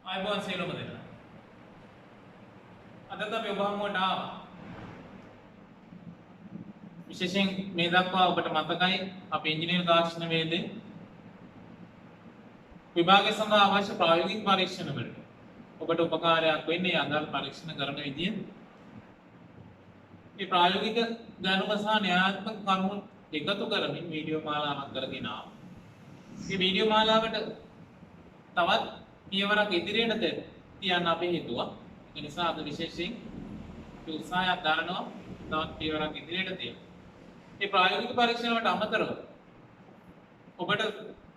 ආයුබෝවන් සියලුම දෙනා. අදත් අපි ඔබ හමුවට ආවා. විශේෂයෙන් මේ දක්වා ඔබට මතකයි අපි ඉංජිනේරු තාක්ෂණ වේදේ විභාගය සඳහා අවශ්‍ය ප්‍රායෝගික පරීක්ෂණ වලට ඔබට උපකාරයක් වෙන්නේ අදාළ පරීක්ෂණ කරන විදිය. මේ ප්‍රායෝගික දැනුම සහ න්‍යායාත්මක කරුණු එකතු කරමින් වීඩියෝ මාලාවක් කරගෙන ආවා. මේ වීඩියෝ මාලාවට තවත් පියවරක් ඉදිරියට තියන්න අපි හිතුවා. ඒ නිසා අද විශේෂයෙන් උත්සාහයක් දරනවා තවත් පියවරක් ඉදිරියට තියන්න. මේ ප්‍රායෝගික පරීක්ෂණ වලට අමතරව ඔබට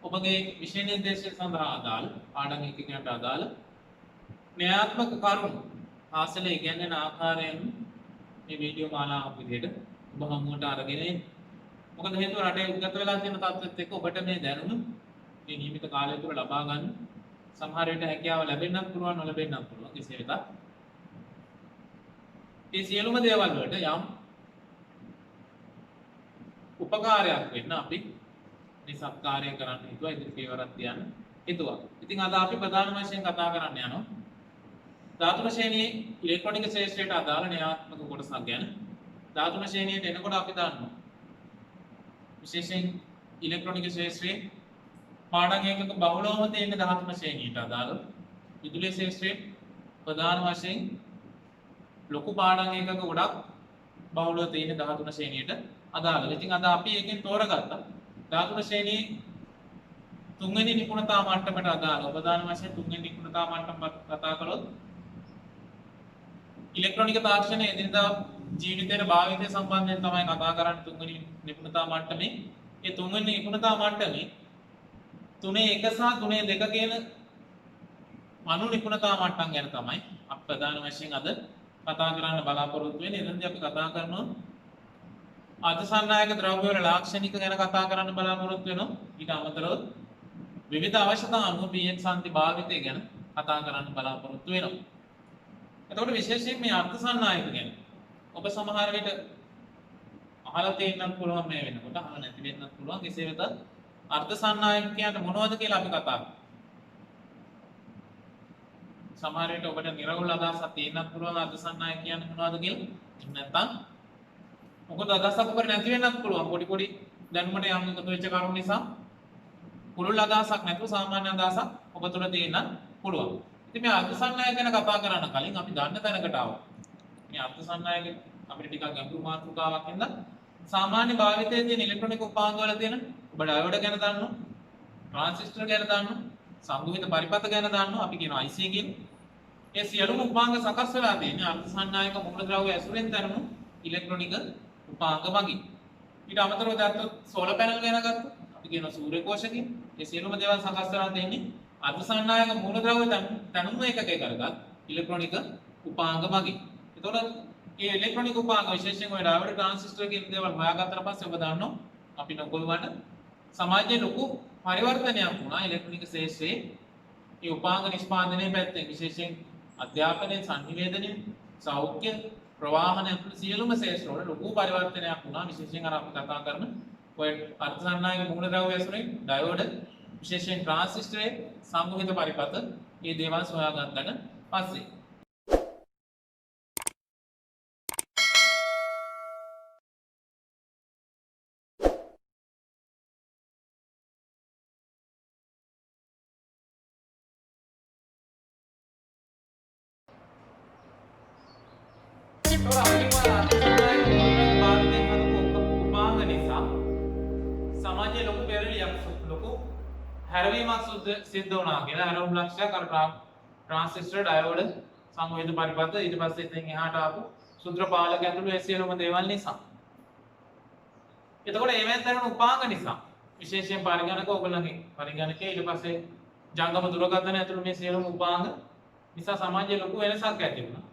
ඔබගේ විෂය නිර්දේශය සඳහා අදාළ පාඩම් එකකට අදාළ න්‍යායාත්මක කරුණු ආසලේ ඉගෙනන ආකාරයෙන් මේ වීඩියෝ මාලාවක් විදිහට ඔබ හමුවට අරගෙන එන්න. මොකද හේතුව රටේ උද්ගත වෙලා තියෙන තත්ත්වෙත් එක්ක ඔබට මේ දැනුම මේ නියමිත කාලය තුළ ලබා ගන්න සමහර විට හැකියාව ලැබෙන්නත් පුළුවන් නොලැබෙන්නත් පුළුවන්. කෙසේ වෙතත් මේ සියලුම දේවල් වලට යම් උපකාරයක් වෙන්න අපි මේ සත්කාරය කරන්න හිතුවා. ඉදිරි පියවරක් තියන්න හිතුවා. ඉතින් අද අපි ප්‍රධාන වශයෙන් කතා කරන්න යනවා ධාතුම ශ්‍රේණියේ ඉලෙක්ට්‍රොනික ශාස්ත්‍රයට අදාළ න්‍යායාත්මක කොටසක් ගැන. ධාතුම ශ්‍රේණියට එනකොට අපි දන්නවා විශේෂයෙන් ඉලෙක්ට්‍රොනික ශාස්ත්‍රයේ පාඩම් එකක බහුලවම තියෙන ධාතුම ශ්‍රේණියට අදාළ විදුලි ශාස්ත්‍රයේ ප්‍රධාන වශයෙන් ලොකු පාඩම් එකක ගොඩක් බහුලව තියෙන ධාතුම ශ්‍රේණියට අදාළව. ඉතින් අද අපි එකෙන් තෝරගත්තා ධාතුම ශ්‍රේණියේ තුන්වෙනි නිපුණතා මට්ටමට අදාළව ප්‍රධාන වශයෙන් තුන්වෙනි නිපුණතා මට්ටම කතා කළොත් ඉලෙක්ට්‍රොනික තාක්ෂණ එදිනදා ජීවිතයේ භාවිතය සම්බන්ධයෙන් තමයි කතා කරන්නේ තුන්වෙනි නිපුණතා මට්ටමේ. මේ තුන්වෙනි නිපුණතා මට්ටමේ 3.1 සහ 3.2 කියන අනු නිපුණතා මට්ටම් ගැන තමයි අපි ප්‍රධාන වශයෙන් අද කතා කරන්න බලාපොරොත්තු වෙන්නේ. එතනදී අපි කතා කරනවා අර්ධසන්නායක ද්‍රව්‍ය වල ලාක්ෂණික ගැන කතා කරන්න බලාපොරොත්තු වෙනවා. ඊට අමතරව විවිධ අවශ්‍යතා අනුව pH සාන්ති භාවිතය ගැන කතා කරන්න බලාපොරොත්තු වෙනවා. එතකොට විශේෂයෙන් මේ අර්ධසන්නායක ගැන ඔබ සමහර විට අහලා තියෙන්නත් පුළුවන් මේ වෙනකොට අහලා නැති වෙන්නත් පුළුවන්. කෙසේ වෙතත් අර්ධසන්නායක කියන්නේ මොනවද කියලා අපි කතා කරමු. සමහර විට ඔබට නිරවුල් අදහසක් තියෙන්නත් පුළුවන් අර්ධසන්නායක කියන්නේ මොනවද කියලා. නැත්නම් මොකද අදහසක් ඔබට නැති වෙන්නත් පුළුවන්. පොඩි දැනුමට යම් එකතු වෙච්ච කරුණු නිසා පුළුල් අදහසක් නැතුව සාමාන්‍ය අදහසක් ඔබ තුළ තියෙන්න පුළුවන්. ඉතින් මේ අර්ධසන්නායක ගැන කතා කරන්න කලින් අපි දන්න තැනකට ආවා. මේ අර්ධසන්නායක අපිට ටිකක් ගැඹුරු මාතෘකාවක් හින්දා සාමාන්‍ය භාවිතයේ තියෙන ඉලෙක්ට්‍රොනික උපාංග වල තියෙන ඔබ ඩයෝඩ් ගැන දන්නවා, ට්‍රාන්සිස්ටර් ගැන දන්නවා, සංගුහිත පරිපථ ගැන දන්නවා, අපි කියනවා IC කියලා. ඒ සියලුම උපාංග සකස් වෙලා තියෙන්නේ අර්ධසන්නායක මූලද්‍රව්‍ය ඇසුරෙන් දරන ඉලෙක්ට්‍රොනික උපාංග මගින්. ඊට අමතරව දැක්කොත් සෝලර් පැනල් ගැන ගත්තොත් අපි කියනවා සූර්ය කෝෂකින්. ඒ සියලුම දේවල් සකස් වෙලා තියෙන්නේ අර්ධසන්නායක මූලද්‍රව්‍ය තනුම ඒකකයේ කරගත් ඉලෙක්ට්‍රොනික උපාංග මගින්. එතකොට මේ ඉලෙක්ට්‍රොනික උපාංග විශේෂයෙන් ඔය ඩයෝඩ් ට්‍රාන්සිස්ටර් කියන දේවල් හොයාගත්තට පස්සේ ඔබ දන්නවා අපි නොකොල්වට සමාජයේ ලොකු පරිවර්තනයක් වුණා ඉලෙක්ට්‍රොනික ශාස්ත්‍රයේ. මේ උපාංග නිෂ්පාදනයේ පැත්තෙන් විශේෂයෙන් අධ්‍යාපනයේ සංනිවේදනයේ සෞඛ්‍ය ප්‍රවාහන ඇතුළු සියලුම ශාස්ත්‍රවල ලොකු පරිවර්තනයක් වුණා. විශේෂයෙන් අර අපි කතා කරන ඔය අර්ධසන්නායක මූලද්‍රව්‍ය ඇසුරෙන් ඩයෝඩ් විශේෂයෙන් ට්‍රාන්සිස්ටරයේ සංගුහිත පරිපථ මේ දේවල් සොයාගත්තට පස්සේ සමාජයේ ලොකු පෙරලියක් ලොකු හැරවීමක් සිද්ධ වුණා කියලා හැරවුම් ලක්ෂයක් අර ට්‍රාන්සිස්ටර් ඩයෝඩ් සංවේද පරිපථ ඊට පස්සේ ඉතින් එහාට ආපු සුත්‍ර පාලක ඇතුළු ඒ සියලුම දේවල් නිසා. එතකොට ඒවෙන් දැනෙන උපාංග නිසා විශේෂයෙන් පරිගණක ඔයගොල්ලන්ගේ පරිගණකයේ ඊට පස්සේ ජංගම දුරකථන ඇතුළු මේ සියලුම උපාංග නිසා සමාජයේ ලොකු වෙනසක් ඇති වුණා.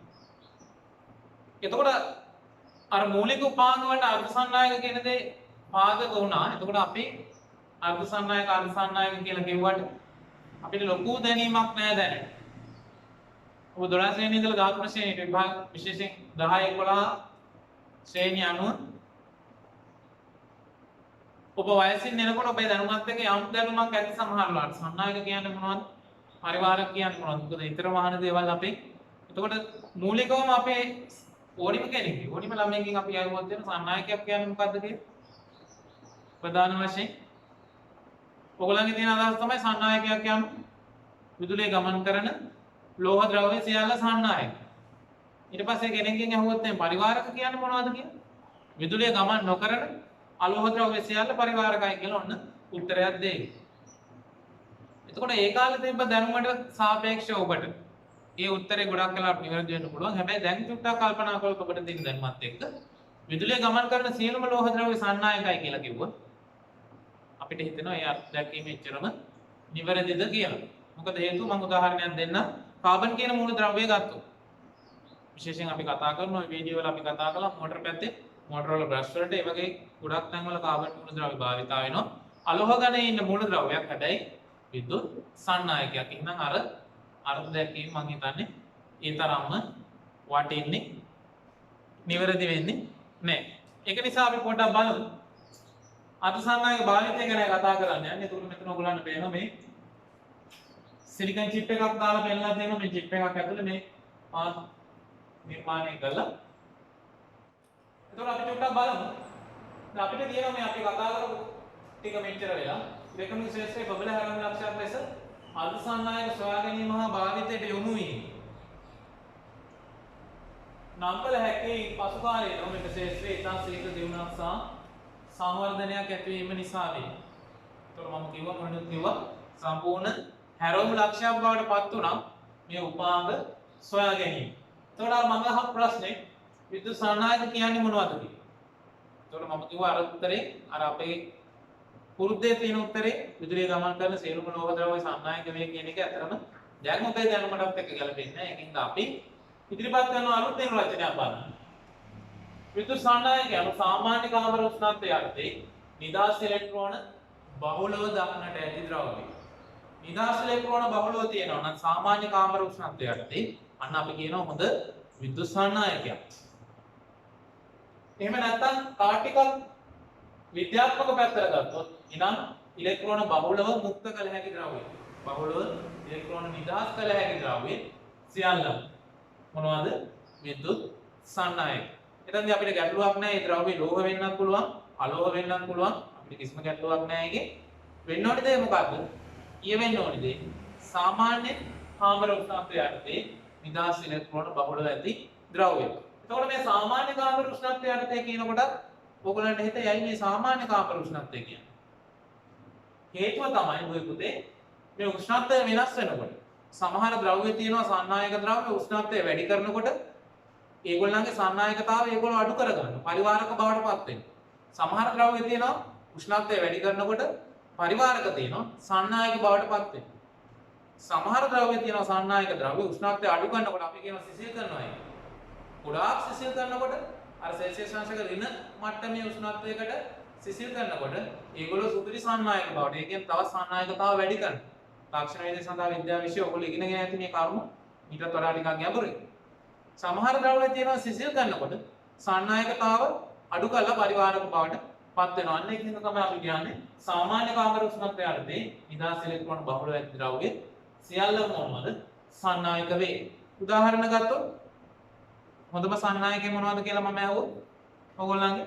එතකොට අර මූලික උපාංග වලට අර්ධසන්නායක කියන දේ පාදක වුණා. එතකොට අපි අර්ධසන්නායක කියලා කිව්වට අපිට ලොකු දැනීමක් නැහැ දැනෙන්න. ඔබ 12 ශ්‍රේණියේ ඉඳලා ධාතුම ශ්‍රේණියට විභාග විශේෂයෙන් 10 11 ශ්‍රේණිය අනුව ඔබ වයසින් එනකොට ඔබේ දැනුමත් එක්ක යම් දැනුමක් ඇති සමහරවල්ලාට. සන්නායක කියන්නේ මොනවද? පරිවාරක කියන්නේ මොනවද? මොකද ඊතර වහන දේවල් අපේ. එතකොට මූලිකවම අපේ ඕනිම කෙනෙක් ඕනිම ළමයෙක්ගෙන් අපි අහුවත් වෙන සන්නායකයක් කියන්නේ මොකද්ද කියලා? ප්‍රධාන වශයෙන් ඔයගොල්ලන්ගේ තියෙන අදහස තමයි සන්නායකයක් කියන්නේ විදුලිය ගමන් කරන ලෝහ ද්‍රව්‍ය සියල්ල සන්නායක. ඊට පස්සේ කෙනෙක්ගෙන් අහුවත් දැන් පරිවාරක කියන්නේ මොනවද කියලා? විදුලිය ගමන් නොකරන අලෝහ ද්‍රව්‍ය සියල්ල පරිවාරකයි කියලා ඔන්න උත්තරයක් දෙයි. එතකොට ඒ කාලේ තිබ්බ දැනුමට සාපේක්ෂව ඔබට ඒ උත්තරේ ගොඩක් වෙලාවට නිවැරදි වෙන්න පුළුවන්. හැබැයි දැන් චුට්ටක් කල්පනා කරලා ඔබට තියෙන දැනුමත් එක්ක විදුලිය ගමන් කරන සියලුම ලෝහ ද්‍රව්‍ය සන්නායකයි කියලා කිව්වොත් අපිට හිතෙනවා ඒ අත්දැකීම එච්චරම නිවැරදිද කියලා. මොකද හේතුව මම උදාහරණයක් දෙන්නම්. කාබන් කියන මූල ද්‍රව්‍ය ගත්තොත් විශේෂයෙන් අපි කතා කරන ওই වීඩියෝ වල අපි කතා කළා මෝටර පැත්තේ මෝටර වල බ්‍රෂ් වලට ඒ වගේ ගොඩක් තැන්වල කාබන් මූල ද්‍රව්‍ය භාවිතා වෙනවා. අලෝහ ගණයේ ඉන්න මූල ද්‍රව්‍යයක් හැබැයි විද්‍යුත් සන්නායකයක්. එහෙනම් අර අර්ථ දැක්වීම මම හිතන්නේ ඒ තරම්ම වටින්නේ නිවැරදි වෙන්නේ නැහැ. ඒක නිසා අපි පොඩ්ඩක් බලමු. අර්ධසන්නායක භාවිතය ගැන කතා කරන්න යන්නේ. එතකොට මෙතන ඔයගොල්ලන්ට පේනවා මේ සිලිකන් චිප් එකක් දාලා පෙන්නලා තියෙනවා. මේ චිප් එකක් ඇතුලේ මේ නිර්මාණය කළා. එතකොට අපි චුට්ටක් බලමු. දැන් අපිට තියෙනවා මේ අපි කතා කරපු ටික මෙච්චර වෙලා ඉලෙක්ට්‍රොනික ශාස්ත්‍රයේ බබල හැරෙන ලක්ෂයක් ලෙස අර්ධසන්නායක සොයා ගැනීම හා භාවිතයට යොමු වීම. නම් කළ හැකි පසු කාලයේ නොමික ශාස්ත්‍රයේ ඉතා ශීඝ්‍ර දියුණුවක් සහ සංවර්ධනයක් ඇති වීම නිසා වේ. ඒතකොට මම කිව්වා මොනවද කිව්වා? සම්පූර්ණ හැරවුම් ලක්ෂයක් බවට පත් වුණා මේ උපාංග සොයා ගැනීම. එතකොට අර මම අහපු ප්‍රශ්නේ විද්‍යුත් සන්නායක කියන්නේ මොනවද කියලා. එතකොට මම කිව්වා අර උත්තරේ අර අපේ පුරුද්දේ තියෙන උත්තරේ විදුලිය ගමන් කරන සියලුම ලෝහ ද්‍රව්‍ය සන්නායක වේ කියන එක ඇත්තටම දැන් මොකද දැනුමටත් එක්ක ගැලපෙන්නේ නැහැ. ඒකින්ද අපි ඉදිරිපත් කරන අලුතෙන් රචනයක් බලන්න. විද්‍යුත් සන්නායක යන සාමාන්‍ය කාමර උෂ්ණත්වය යටතේ නිදාස් ඉලෙක්ට්‍රෝන බහුලව දක්නට ඇති ද්‍රව්‍යය. නිදාස් ඉලෙක්ට්‍රෝන බහුලව තියෙනවා නම් සාමාන්‍ය කාමර උෂ්ණත්වය යටතේ අන්න අපි කියනවා හොඳ විද්‍යුත් සන්නායකයක්. එහෙම නැත්නම් කාටිකල් විද්‍යාත්මක පැත්තට ගත්තොත් ඉනම් ඉලෙක්ට්‍රෝන බහුලව මුක්ත කළ හැකි ද්‍රව්‍ය. බහුලව ඉලෙක්ට්‍රෝන නිදහස් කළ හැකි ද්‍රව්‍ය සියල්ලම මොනවද? විද්‍යුත් සන්නායක. එතනදී අපිට ගැටලුවක් නැහැ. මේ ද්‍රව්‍ය ලෝහ වෙන්නත් පුළුවන්, අලෝහ වෙන්නත් පුළුවන්. අපිට කිසිම ගැටලුවක් නැහැ ඒකේ. වෙන්න ඕනේ දේ මොකද්ද? වෙන්න ඕනේ දේ සාමාන්‍ය කාමර උෂ්ණත්වය යටතේ නිදහස් ඉලෙක්ට්‍රෝන බහුලව ඇති ද්‍රව්‍ය. එතකොට මේ සාමාන්‍ය කාමර උෂ්ණත්වය යටතේ කියනකොට ඔයගොල්ලන්ට හිතේ යයි මේ සාමාන්‍ය කාමර උෂ්ණත්වය කියන්නේ. හේතුව තමයි ඔය පුතේ මේ උෂ්ණත්වය වෙනස් වෙනකොට සමහර ද්‍රව්‍ය තියෙනවා සන්නායක ද්‍රව්‍ය උෂ්ණත්වය වැඩි කරනකොට ඒගොල්ලන්ගේ සන්නායකතාවය ඒගොල්ලෝ අඩු කරගන්නවා. පරිවාරක බවට පත් වෙනවා. සමහර ද්‍රව්‍ය තියෙනවා උෂ්ණත්වය වැඩි කරනකොට පරිවාරක තියෙනවා සන්නායක බවට පත් වෙනවා. සමහර ද්‍රව්‍ය තියෙනවා සන්නායක ද්‍රව්‍ය උෂ්ණත්වය අඩු කරනකොට අපි කියනවා සිසිල් කරනවා ඒක. ගොඩාක් සිසිල් කරනකොට අර සෙල්සියස් අංශක ඍණ මට්ටමේ උෂ්ණත්වයකට සිසිල් කරනකොට ඒගොල්ලෝ සුපිරි සන්නායක බවට ඒ කියන්නේ තවත් සන්නායකතාව වැඩි කරනවා. තාක්ෂණ වේද සඳහා විද්‍යා විෂය ඔයගොල්ලෝ ඉගෙනගෙන ඇති මේ කරුණු ඊටත් වඩා ටිකක් ගැඹුරුයි. සමහර ද්‍රව්‍ය තියෙනවා සිසිල් කරනකොට සන්නායකතාව අඩු කරලා පරිවාරක බවට පත් වෙනවා. අන්න ඒකින් තමයි අපි කියන්නේ සාමාන්‍ය කාමර උෂ්ණත්වය යටතේ නිදහස් ඉලෙක්ට්‍රෝන බහුල ඇති ද්‍රව්‍ය සියල්ලම මොනවද? සන්නායක වේ. උදාහරණ ගත්තොත් හොඳම සන්නායකය මොනවද කියලා මම අහුවොත් ඔයගොල්ලන්ගේ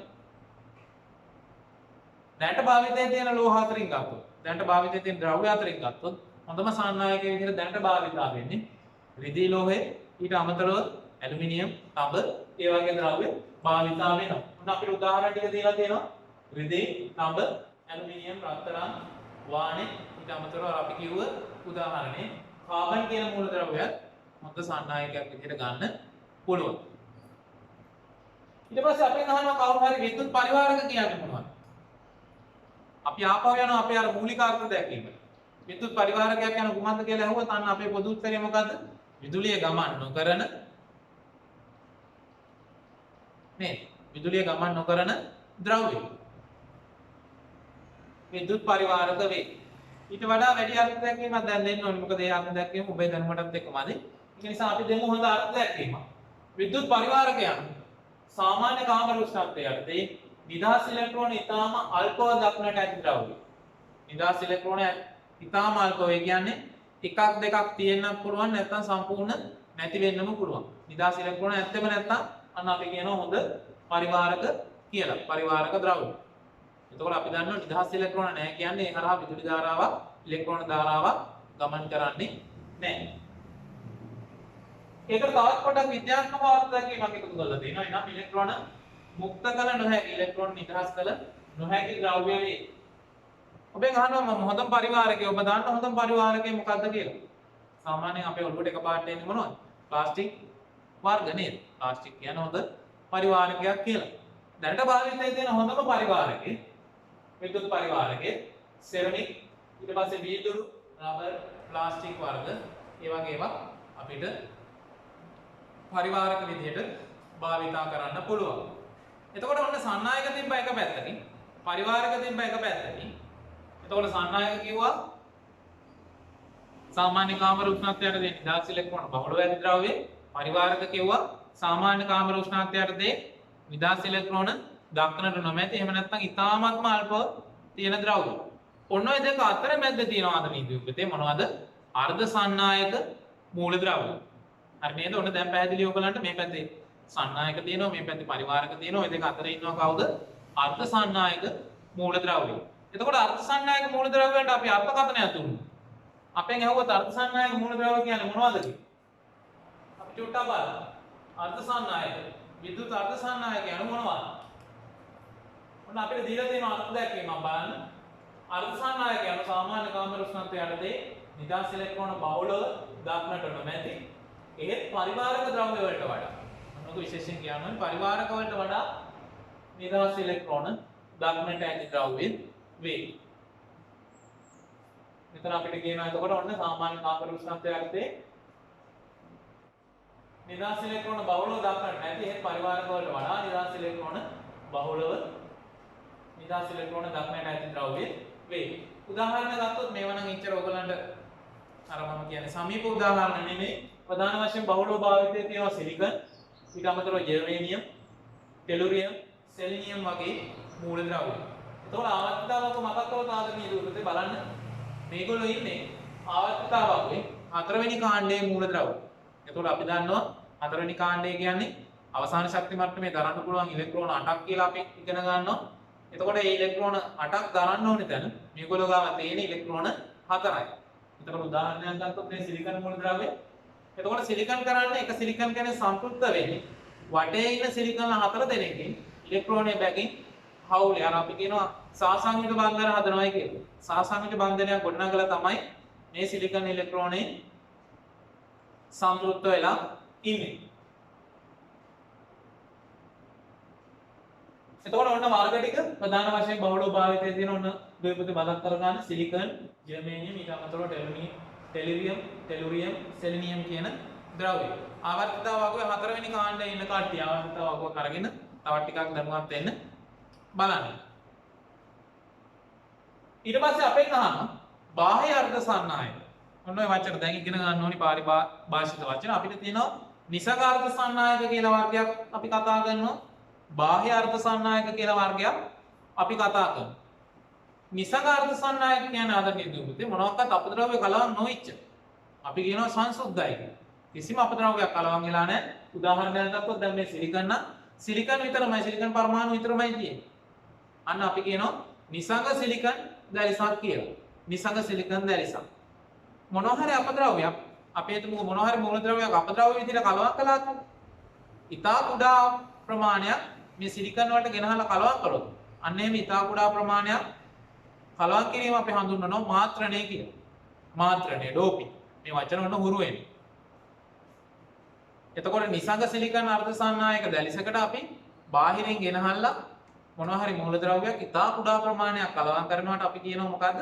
දැනට භාවිතයේ තියෙන ලෝහ අතරින් ගත්තොත් දැනට භාවිතයේ තියෙන ද්‍රව්‍ය අතරින් ගත්තොත් හොඳම සන්නායකය විදිහට දැනට භාවිතා වෙන්නේ රිදී ලෝහය ඊට අමතරව ඇලුමිනියම් තඹ ඒ වගේ ද්‍රව්‍ය භාවිතා වෙනවා. මොන අපිට උදාහරණ ටික දීලා තියෙනවා රිදී තඹ ඇලුමිනියම් රත්තරන් වානේ ඊට අමතරව අපි කිව්ව උදාහරණේ කාබන් කියන මූල ද්‍රව්‍යයක් හොඳ සන්නායකයක් විදිහට ගන්න පුළුවන්. ඊට පස්සේ අපෙන් අහනවා කවුරු හරි විද්‍යුත් පරිවාරක කියන්නේ මොනවද? අපි ආපහු යනවා අපේ අර මූලික අර්ථ දැක්වීමට. විද්‍යුත් පරිවාරකයක් යන කුමක්ද කියලා අහුවොත් අන්න අපේ පොදු උත්තරය මොකද්ද? විදුලිය ගමන් නොකරන මේ විදුලිය ගමන් නොකරන ද්‍රව්‍ය. විද්‍යුත් පරිවාරක වේ. ඊට වඩා වැඩි අර්ථ දැක්වීමක් දැන් දෙන්න ඕනේ. මොකද ඒ අර්ථ දැක්වීම ඔබේ දැනුමටත් එක්කමදි. ඒක නිසා අපි දෙමු හොඳ අර්ථ දැක්වීමක්. විද්‍යුත් පරිවාරකයන් සාමාන්‍ය කාමර උෂ්ණත්වය යටතේ නිදහස් ඉලෙක්ට්‍රෝන ඉතාම අල්පව දක්නට ඇති ද්‍රව්‍ය. නිදහස් ඉලෙක්ට්‍රෝන ඉතාම අල්පව කියන්නේ එකක් දෙකක් තියෙන්නත් පුළුවන් නැත්නම් සම්පූර්ණ නැති වෙන්නම පුළුවන්. නිදහස් ඉලෙක්ට්‍රෝන ඇත්තෙම නැත්නම් අන්න අපි කියනවා හොඳ පරිවාරක කියලා. පරිවාරක ද්‍රව්‍ය. එතකොට අපි දන්නවා නිදහස් ඉලෙක්ට්‍රෝන නැහැ කියන්නේ ඒ හරහා විදුලි ධාරාවක් ඉලෙක්ට්‍රෝන ධාරාවක් ගමන් කරන්නේ නැහැ. ඒකට තවත් පොඩක් විද්‍යාත්මක අර්ථයක් එකතු කරලා දෙනවා. එනම් ඉලෙක්ට්‍රෝන මුක්ත කළ නොහැකි ඉලෙක්ට්‍රෝන නිදහස් කළ නොහැකි ද්‍රව්‍ය වේ. ඔබෙන් අහනවා මම හොඳම පරිවාරකය ඔබ දන්න හොඳම පරිවාරකය මොකක්ද කියලා. සාමාන්‍යයෙන් අපේ ඔළුවට එකපාරට එන්නේ මොනවද? ප්ලාස්ටික් වර්ග නේද? ප්ලාස්ටික් කියන්නේ හොඳ පරිවාරකයක් කියලා. දැනට භාවිතයේ තියෙන හොඳම පරිවාරකේ විද්‍යුත් පරිවාරකේ සෙරමික් ඊට පස්සේ වීදුරු රබර් ප්ලාස්ටික් වර්ග ඒ වගේ ඒවා අපිට පරිවාරක විදිහට භාවිතා කරන්න පුළුවන්. එතකොට ඔන්න සන්නායක තිබ්බ එක පැත්තකින් පරිවාරක තිබ්බ එක පැත්තකින්. එතකොට සන්නායක කිව්වා සාමාන්‍ය කාමර උෂ්ණත්වයට දෙන නිදහස් ඉලෙක්ට්‍රෝන බහුල වැදි ද්‍රව්‍ය. පරිවාරක කිව්වා සාමාන්‍ය කාමර උෂ්ණත්වයට දෙන නිදහස් ඉලෙක්ට්‍රෝන දක්නට නොමැති එහෙම නැත්නම් ඉතාමත්ම අල්ප තියෙන ද්‍රව්‍ය. ඔන්න ඔය දෙක අතර මැද්ද තියෙනවාද නීතියුක්තේ මොනවද? අර්ධ සන්නායක මූලද්‍රව්‍ය. හරි නේද? ඔන්න දැන් පැහැදිලි ඔයගලන්ට මේ පැත්තේ සන්නායක තියෙනවා මේ පැත්තේ පරිවාරක තියෙනවා. ඔය දෙක අතර ඉන්නවා කවුද? අර්ධ සන්නායක මූලද්‍රව්‍ය. එතකොට අර්ධ සන්නායක මූලද්‍රව්‍යයන්ට අපි අර්ථකථනයක් දුන්නා. අපෙන් ඇහුවොත් අර්ධ සන්නායක මූලද්‍රව්‍ය කියන්නේ මොනවද කියලා? අපි චුට්ටක් බලමු. අර්ධ සන්නායක විද්‍යුත් අර්ධ සන්නායක කියන්නේ මොනවද? ඔන්න අපිට දීලා තියෙන අර්ථ දැක්වීමක් බලන්න. අර්ධ සන්නායක යන සාමාන්‍ය කාමර උෂ්ණත්වයටදී නිදහස් ඉලෙක්ට්‍රෝන බහුලව දක්නට නොමැති එහෙත් පරිවාරක ද්‍රව්‍ය වලට වඩා මොනක විශේෂයෙන් කියනවා පරිවාරක වලට වඩා නිදහස් ඉලෙක්ට්‍රෝන දක්නට ඇති ද්‍රව්‍ය වේ. මෙතන අපිට කියනවා එතකොට ඔන්න සාමාන්‍ය කාමර උෂ්ණත්වයටදී නිදහස් ඉලෙක්ට්‍රෝන බහුලව දක්නට නැති එහෙත් පරිවාරක වලට වඩා නිදහස් ඉලෙක්ට්‍රෝන බහුලව නිදහස් ඉලෙක්ට්‍රෝන දක්නට ඇති ද්‍රව්‍ය වේ. උදාහරණ ගත්තොත් මේව නම් ඉච්චර ඔයගලන්ට අර මම කියන්නේ සමීප උදාහරණ නෙමෙයි. ප්‍රධාන වශයෙන් බහුලව භාවිතයේ තියෙනවා සිලිකන්, ඊට අමතරව ජර්මේනියම්, ටෙලුරියම්, සෙලිනියම් වගේ මූලද්‍රව්‍ය. එතකොට ආවර්තිතාවක මතක් කරලා ආදරණීය දුරතේ බලන්න මේගොල්ලෝ ඉන්නේ ආවර්තිතාවකේ හතරවෙනි කාණ්ඩයේ මූලද්‍රව්‍ය. එතකොට අපි දන්නවා හතරවෙනි කාණ්ඩය කියන්නේ අවසාන ශක්ති මට්ටමේ දරන්න පුළුවන් ඉලෙක්ට්‍රෝන 8ක් කියලා අපි ඉගෙන ගන්නවා. එතකොට මේ ඉලෙක්ට්‍රෝන 8ක් දරන්න ඕනේ තැන මේගොල්ලෝ ගාව තියෙන ඉලෙක්ට්‍රෝන 4යි. එතකොට උදාහරණයක් ගත්තොත් මේ සිලිකන් මූලද්‍රව්‍ය. එතකොට සිලිකන් කරන්නේ එක සිලිකන් කෙනෙක් සම්ප්‍රයුක්ත වෙන්නේ වටේ ඉන්න සිලිකන් 4 දෙනෙක්ගෙන් ඉලෙක්ට්‍රෝනය බැගින් හවුලේ අර අපි කියනවා සාසංයුත බන්ධන හදනවායි කියලා. සාසංයුත බන්ධනයක් ගොඩනගලා තමයි මේ සිලිකන් ඉලෙක්ට්‍රෝනේ සම්ප්‍රයුක්ත වෙලා ඉන්නේ. එතකොට ඔන්න වර්ග ටික ප්‍රධාන වශයෙන් බහුලව භාවිතයේ තියෙන ඔන්න දෙපොතේ මතක් කරගන්න සිලිකන්, ජර්මේනියම්, ඊට අමතරව ටෙලුරියම්, සෙලිනියම් කියන ද්‍රව්‍ය. ආවර්තිතාවකයේ හතරවෙනි කාණ්ඩයේ ඉන්න කට්ටිය ආවර්තිතාවකව කරගෙන තවත් ටිකක් දැනුවත් වෙන්න බලන්න. ඊට පස්සේ අපෙන් අහනවා බාහ්‍ය අර්ධ සන්නායක. ඔන්න ඔය වචන දැන් ඉගෙන ගන්න ඕනි පාරිභාෂිත වචන. අපිට තියෙනවා නිසක අර්ධ සන්නායක කියලා වර්ගයක් අපි කතා කරනවා. බාහ්‍ය අර්ධ සන්නායක කියලා වර්ගයක් අපි කතා කරනවා. නිසක අර්ධ සන්නායක කියන්නේ ආදරණීය දුපුතේ මොනවාක්වත් අපද්‍රව්‍ය කලවම් නොවිච්ච. අපි කියනවා සංසුද්ධයි කියලා. කිසිම අපද්‍රව්‍යයක් කලවම් වෙලා නැහැ. උදාහරණයක් ගත්තොත් දැන් මේ සිලිකන් විතරමයි සිලිකන් පරමාණු විතරමයි තියෙන්නේ. අන්න අපි කියනවා නිසක සිලිකන් දැරිසක් කියලා. නිසක සිලිකන් දැරිසක්. මොනවා හරි අපද්‍රව්‍යයක් අපි හිතමු මොනවා හරි මූලද්‍රව්‍යයක් අපද්‍රව්‍ය විදිහට කලවම් කළා කියලා. ඉතා කුඩා ප්‍රමාණයක් මේ සිලිකන් වලට ගෙනහලා කලවම් කළොත් අන්න එහෙම ඉතා කුඩා ප්‍රමාණයක් කලවම් කිරීම අපි හඳුන්වනවා මාත්‍රණය කියලා. මාත්‍රණය ඩෝපින්. මේ වචන වල හුරු වෙන්නේ. එතකොට නිසංග සිලිකන් අර්ධ සන්නායක දැලිසකට අපි බාහිරින් ගෙනහල්ලා මොනවා හරි මූලද්‍රව්‍යයක් ඉතා කුඩා ප්‍රමාණයක් කලවම් කරනවාට අපි කියනවා මොකද්ද?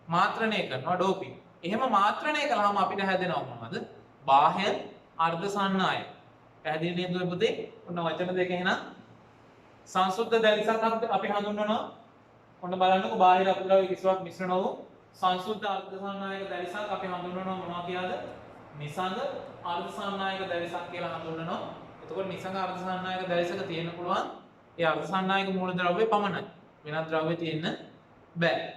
මාත්‍රණය කරනවා ඩෝපින්. එහෙම මාත්‍රණය කළාම අපිට හැදෙනවා මොනවද? බාහ්‍ය අර්ධ සන්නායක. පැහැදිලි නේද පුතේ? ඔන්න වචන දෙක එහෙනම් සංසුද්ධ දැලිසක් අපි හඳුන්වනවා. ඔන්න බලන්නකො බාහිර අපද්‍රව්‍ය කිසිවක් මිශ්‍ර නොවු සංසුද්ධ අර්ධ සන්නායක දැලිසක් අපි හඳුන්වනවා මොනවා කියලාද? නිසංග අර්ධ සන්නායක දැලිසක් කියලා හඳුන්වනවා. එතකොට නිසංග අර්ධ සන්නායක දැලිසක තියෙන්න පුළුවන් ඒ අර්ධ සන්නායක මූලද්‍රව්‍ය පමණයි. වෙනත් ද්‍රව්‍ය තියෙන්න බෑ.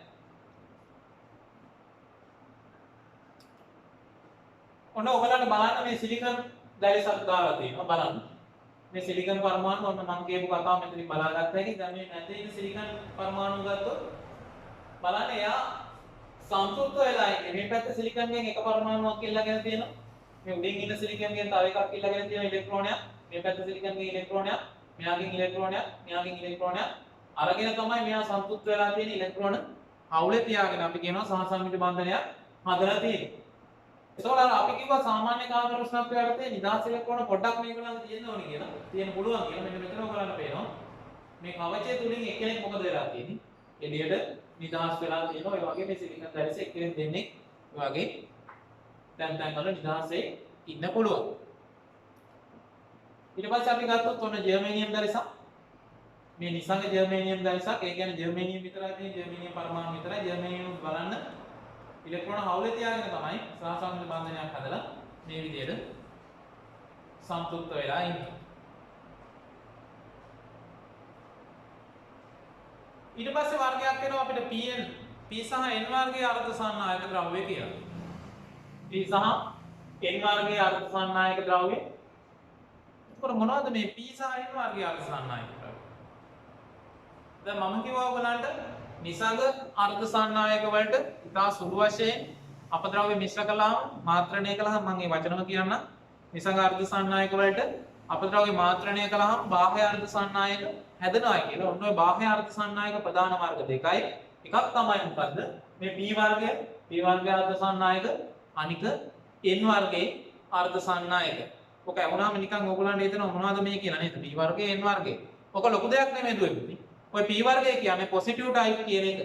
ඔන්න ඔයගලන්ට බලන්න මේ සිලිකන් දැලිසක් දාලා තියෙනවා බලන්න. මේ සිලිකන් පරමාණු ඔන්න මම කියපු කතාව මෙතනින් බලාගත්ත හැකි. දැන් මේ නැතේ ඉන්න සිලිකන් පරමාණු ගත්තොත් බලන්න එයා සම්පූර්ණ වෙලා ඉන්නේ. මේ පැත්ත සිලිකන්ගෙන් එක පරමාණුවක් ඉල්ලගෙන තියෙනවා. මේ උඩින් ඉන්න සිලිකන්ගෙන් තව එකක් ඉල්ලගෙන තියෙන ඉලෙක්ට්‍රෝනයක්. මේ පැත්ත සිලිකන්ගෙන් ඉලෙක්ට්‍රෝනයක්, මෙයාගෙන් ඉලෙක්ට්‍රෝනයක්, මෙයාගෙන් ඉලෙක්ට්‍රෝනයක් අරගෙන තමයි මෙයා සම්පූර්ණ වෙලා තියෙන ඉලෙක්ට්‍රෝන අවුලේ තියාගෙන අපි කියනවා සහසංවිත බන්ධනයක් හදලා තියෙන්නේ. ඒතකොට අපි කිව්වා සාමාන්‍ය කාන්ත ප්‍රශ්නක් වලට නිදාස් ඉලෙක්ට්‍රෝන පොඩ්ඩක් මේගොල්ලන් තියෙන්න ඕනේ කියලා. තියෙන්න පුළුවන් කියලා මෙන්න මෙතන ඔයගලන්ට පේනවා. මේ කවචය තුලින් එක්කෙනෙක් මොකද වෙලා තියෙන්නේ? එළියට නිදාස් වෙලා තියෙනවා. ඒ වගේ මේ සිලිකන් දැරිස එක්කෙනෙක් දෙන්නේ ඒ වගේ දැන් වල නිදාසේ ඉන්න පුළුවන්. ඊට පස්සේ අපි ගත්තොත් ඔන්න ජර්මේනියම් දැරිසක්. මේ නිසංග ජර්මේනියම් දැරිසක්. ඒ කියන්නේ ජර්මේනියම් විතරයි තියෙන්නේ. ජර්මේනියම් පරමාණු විතරයි. ජර්මේනියම් බලන්න ඉලෙක්ට්‍රෝන හවුලේ තියාගෙන තමයි සහසංවිත බන්ධනයක් හදලා මේ විදිහට සම්පූර්ණ වෙලා ඉන්නේ. ඊට පස්සේ වර්ගයක් වෙනවා අපිට Pn P සහ N වර්ගයේ අර්ධ සන්නායක ද්‍රව්‍ය කියලා. P සහ N වර්ගයේ අර්ධ සන්නායක ද්‍රව්‍ය. ඒකට මොනවද මේ P සහ N වර්ගයේ අර්ධ සන්නායක ද්‍රව්‍ය? දැන් මම කිව්වා ඔයගලන්ට නිසංග අර්ධ සන්නායක වලට ඉතා සුළු වශයෙන් අපද්‍රව්‍ය මිශ්‍ර කළාම මාත්‍රණය කළාම මම මේ වචනම කියන්න නිසංග අර්ධ සන්නායක වලට අපද්‍රව්‍ය මාත්‍රණය කළාම බාහ්‍ය අර්ධ සන්නායක හැදෙනවා කියලා. ඔන්න ඔය බාහ්‍ය අර්ධ සන්නායක ප්‍රධාන වර්ග දෙකයි. එකක් තමයි මොකද්ද? මේ P වර්ගය, P වර්ගයේ අර්ධ සන්නායක, අනික N වර්ගයේ අර්ධ සන්නායක. ඔක වුණාම නිකන් ඕගොල්ලන්ට හිතෙනවා මොනවද මේ කියලා නේද? P වර්ගය, N වර්ගය. ඔක ලොකු දෙයක් නෙමෙයි දුවේ. ඔය P වර්ගය කියන්නේ පොසිටිව් ටයිප් කියන එක.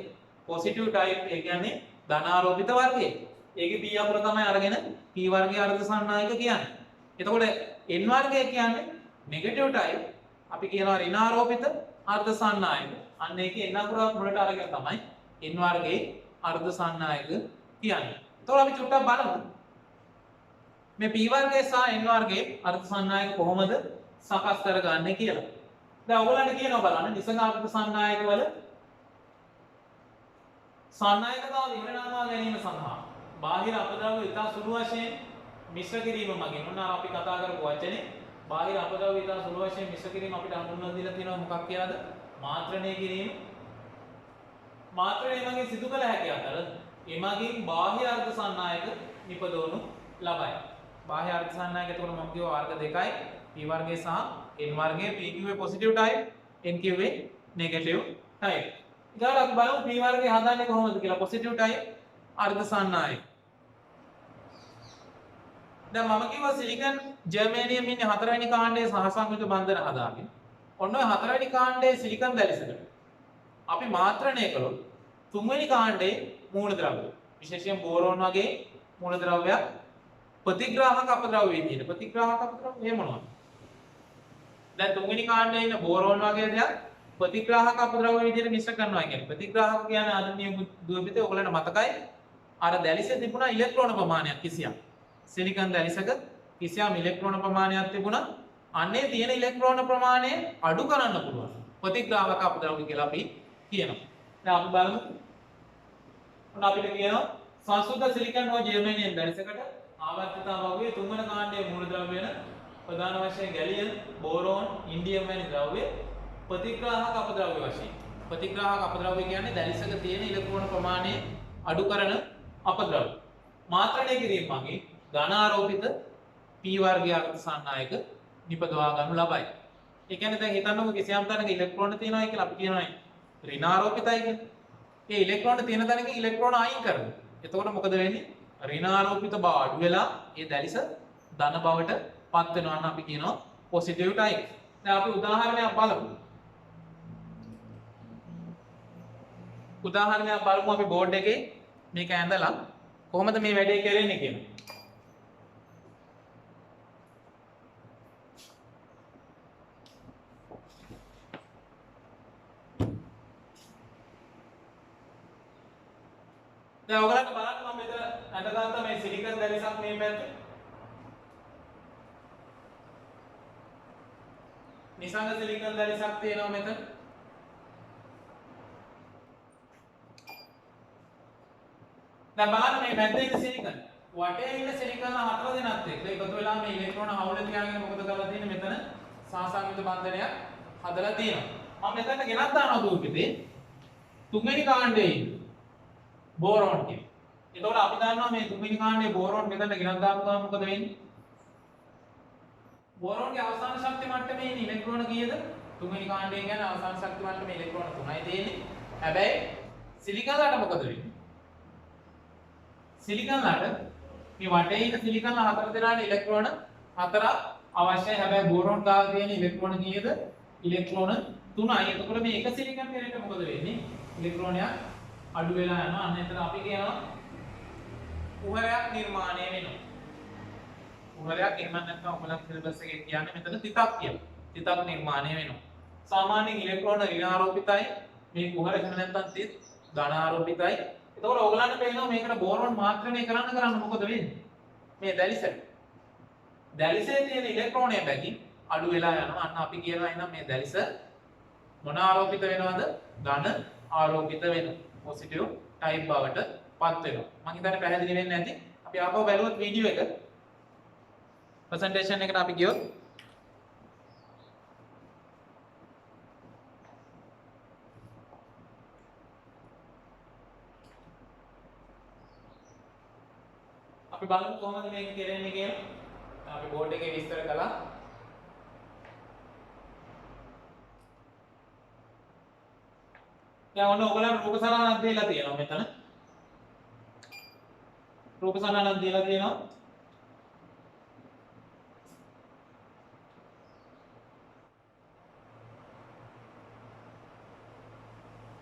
පොසිටිව් ටයිප් ඒ කියන්නේ ධනාරෝපිත වර්ගය. ඒකේ P අකුර තමයි අරගෙන P වර්ගයේ අර්ධ සන්නායක කියන්නේ. එතකොට N වර්ගය කියන්නේ නෙගටිව් ටයිප්. අපි කියනවා ඍණාරෝපිත අර්ධ සන්නායක. අන්න ඒකේ N අකුර මුලට අරගෙන තමයි N වර්ගයේ අර්ධ සන්නායක කියන්නේ. එතකොට අපි චුට්ටක් බලමු. මේ P වර්ගයේ සහ N වර්ගයේ අර්ධ සන්නායක කොහොමද සකස් කරගන්නේ කියලා. දැන් ඔයගොල්ලන්ට කියනවා බලන්න නිසංග අර්ධ සන්නායක වල සන්නායකතාව ඉවරනවා ගැනීම සඳහා බාහිර අපද්‍රව්‍ය ඉතා සුළු වශයෙන් මිශ්‍ර කිරීම මගින් ඔන්න අපි කතා කරපු වචනේ බාහිර අපද්‍රව්‍ය ඉතා සුළු වශයෙන් මිශ්‍ර කිරීම අපිට හඳුන්වලා දීලා තියෙනවා මොකක් කියලාද? මාත්‍රණය කිරීම. මාත්‍රණය මගින් සිදු කළ හැකි අතර එමගින් බාහ්‍ය අර්ධ සන්නායක නිපදවනු ලබයි. බාහ්‍ය අර්ධ සන්නායක එතකොට මම කියව වර්ග දෙකයි P වර්ගයේ සහ N වර්ගයේ. P කිව්වේ පොසිටිව් ටයිප්, N කිව්වේ නෙගටිව් ටයිප්. ඊට අපි බලමු P වර්ගය හදන්නේ කොහොමද කියලා. පොසිටිව් ටයිප් අර්ධ සන්නායක. දැන් මම කිව්වා සිලිකන් ජර්මේනියම් ඉන්නේ හතරවෙනි කාණ්ඩයේ සහසංයුත බන්ධන හදාගෙන. ඔන්න ඔය හතරවෙනි කාණ්ඩයේ සිලිකන් දැලිසකට අපි මාත්‍රණය කළොත් තුන්වෙනි කාණ්ඩයේ මූලද්‍රව්‍ය විශේෂයෙන් බෝරෝන් වගේ මූලද්‍රව්‍යයක් ප්‍රතිග්‍රාහක අපද්‍රව්‍ය විදියට. ප්‍රතිග්‍රාහක අපද්‍රව්‍ය මොනවද? දැන් තුන්වෙනි කාණ්ඩයේ ඉන්න බෝරෝන් වගේ දෙයක් ප්‍රතිග්‍රාහක අපද්‍රව්‍ය විදියට මිශ්‍ර කරනවා කියන්නේ. ප්‍රතිග්‍රාහක කියන්නේ ආධුනික දුවපිටේ ඔයගලන්ට මතකයි අර දැලිසේ තිබුණා ඉලෙක්ට්‍රෝන ප්‍රමාණයක් කිසියක්. සිලිකන් දැලිසක කිසියම් ඉලෙක්ට්‍රෝන ප්‍රමාණයක් තිබුණා. අන්නේ තියෙන ඉලෙක්ට්‍රෝන ප්‍රමාණය අඩු කරන්න පුළුවන්. ප්‍රතිග්‍රාහක අපද්‍රව්‍ය කියලා අපි කියනවා. දැන් අපි බලමු. ඔන්න අපිට කියනවා සංසුද්ධ සිලිකන් හෝ ජර්මේනියම් දැලිසකට ආවර්තිතතාවයේ තුන්වන කාණ්ඩයේ මූලද්‍රව්‍ය වෙන ප්‍රධාන වශයෙන් ගැලියම්, බෝරෝන්, ඉන්ඩියම් වැනි ද්‍රව්‍ය ප්‍රතිග්‍රාහක අපද්‍රව්‍ය වශයෙන්. ප්‍රතිග්‍රාහක අපද්‍රව්‍ය කියන්නේ දැලිසක තියෙන ඉලෙක්ට්‍රෝන ප්‍රමාණය අඩු කරන අපද්‍රව්‍ය. මාත්‍රණය කිරීම මගින් ධනාරෝපිත P වර්ගයේ අර්ධ සන්නායක නිපදවා ගන්නු ලබයි. ඒ කියන්නේ දැන් හිතන්නකො කිසියම් තැනක ඉලෙක්ට්‍රෝන තියෙනවා කියලා අපි කියනවා ඍණාරෝපිතයි කියලා. ඒ ඉලෙක්ට්‍රෝන තියෙන තැනක ඉලෙක්ට්‍රෝන අයින් කරනවා. එතකොට මොකද වෙන්නේ? ඍණාරෝපිත බව අඩු වෙලා ඒ දැලිස ධන බවට පත් වෙනවා නම් අපි කියනවා පොසිටිව් ටයිප්. දැන් අපි උදාහරණයක් බලමු. උදාහරණයක් බලමු අපි බෝඩ් එකේ මේක ඇඳලා කොහොමද මේ වැඩේ කරන්නේ කියලා. දැන් ඔයගලන්ට බලන්න මම මෙතන අඳගත්ත මේ සිලිකන් දැලිසක් මේ පැත්තේ. නිසංග සිලිකන් දැලිසක් තියෙනවා මෙතන. දැන් බලන්න මේ මැද්දේ ඉන්න සිලිකන්. වටේ ඉන්න සිලිකන් හතර දෙනත් එක්ක එකතු වෙලා මේ ඉලෙක්ට්‍රෝන හවුල තියාගෙන මොකද කරලා තියෙන්නේ මෙතන සාසංයුත බන්ධනයක් හදලා තියෙනවා. මම මෙතන ගෙනත් දානවා දූපිතේ තුන්වෙනි කාණ්ඩයේ බෝරෝන් කියන. එතකොට අපි දන්නවා මේ තුන්වෙනි කාණ්ඩයේ බෝරෝන් මෙතන ගෙනත් දාපුවාම මොකද වෙන්නේ? බෝරෝන්ගේ අවසාන ශක්ති මට්ටමේ ඉන්න ඉලෙක්ට්‍රෝන කීයද? තුන්වෙනි කාණ්ඩය කියන්නේ අවසාන ශක්ති මට්ටමේ ඉලෙක්ට්‍රෝන 3යි තියෙන්නේ. හැබැයි සිලිකන්ලට මොකද වෙන්නේ? සිලිකන්ලට මේ වටේ ඉන්න සිලිකන් හතර දෙනාට ඉලෙක්ට්‍රෝන හතරක් අවශ්‍යයි. හැබැයි බෝරෝන් ගාව තියෙන ඉලෙක්ට්‍රෝන කීයද? ඉලෙක්ට්‍රෝන 3යි. එතකොට මේ එක සිලිකන් කෙරේට මොකද වෙන්නේ? ඉලෙක්ට්‍රෝනයක් අඩු වෙලා යනවා. අන්න එතන අපි කියනවා කුහරයක් නිර්මාණය වෙනවා. කුහරයක් එහෙම නැත්නම් ඔයගොල්ලෝ සිලබස් එකේ කියන්නේ මෙතන තිතක් කියලා. තිතක් නිර්මාණය වෙනවා. සාමාන්‍යයෙන් ඉලෙක්ට්‍රෝන ඍණාරෝපිතයි. මේ කුහර එහෙම නැත්නම් තිත් ධනාරෝපිතයි. එතකොට ඔයගලන්ට පේනවා මේකට බෝරෝන් මාත්‍රණය කරන්න මොකද වෙන්නේ? මේ දැලිසට. දැලිසේ තියෙන ඉලෙක්ට්‍රෝනය බැගින් අඩු වෙලා යනවා. අන්න අපි කියනවා එහෙනම් මේ දැලිස මොන ආරෝපිත වෙනවද? ධන ආරෝපිත වෙනවා. පොසිටිව් ටයිප් බවට පත් වෙනවා. මම හිතන්නේ පැහැදිලි වෙන්නේ නැති. අපි ආපහු බැලුවොත් වීඩියෝ එක ප්‍රසන්ටේෂන් එකට අපි ගියොත් අපි බලමු කොහොමද මේක කරන්නේ කියලා. අපි බෝඩ් එකේ විස්තර කළා. දැන් ඔන්න ඔයගොල්ලන්ට රූප සලහනක් දීලා තියෙනවා මෙතන. රූප සලහනක් දීලා තියෙනවා.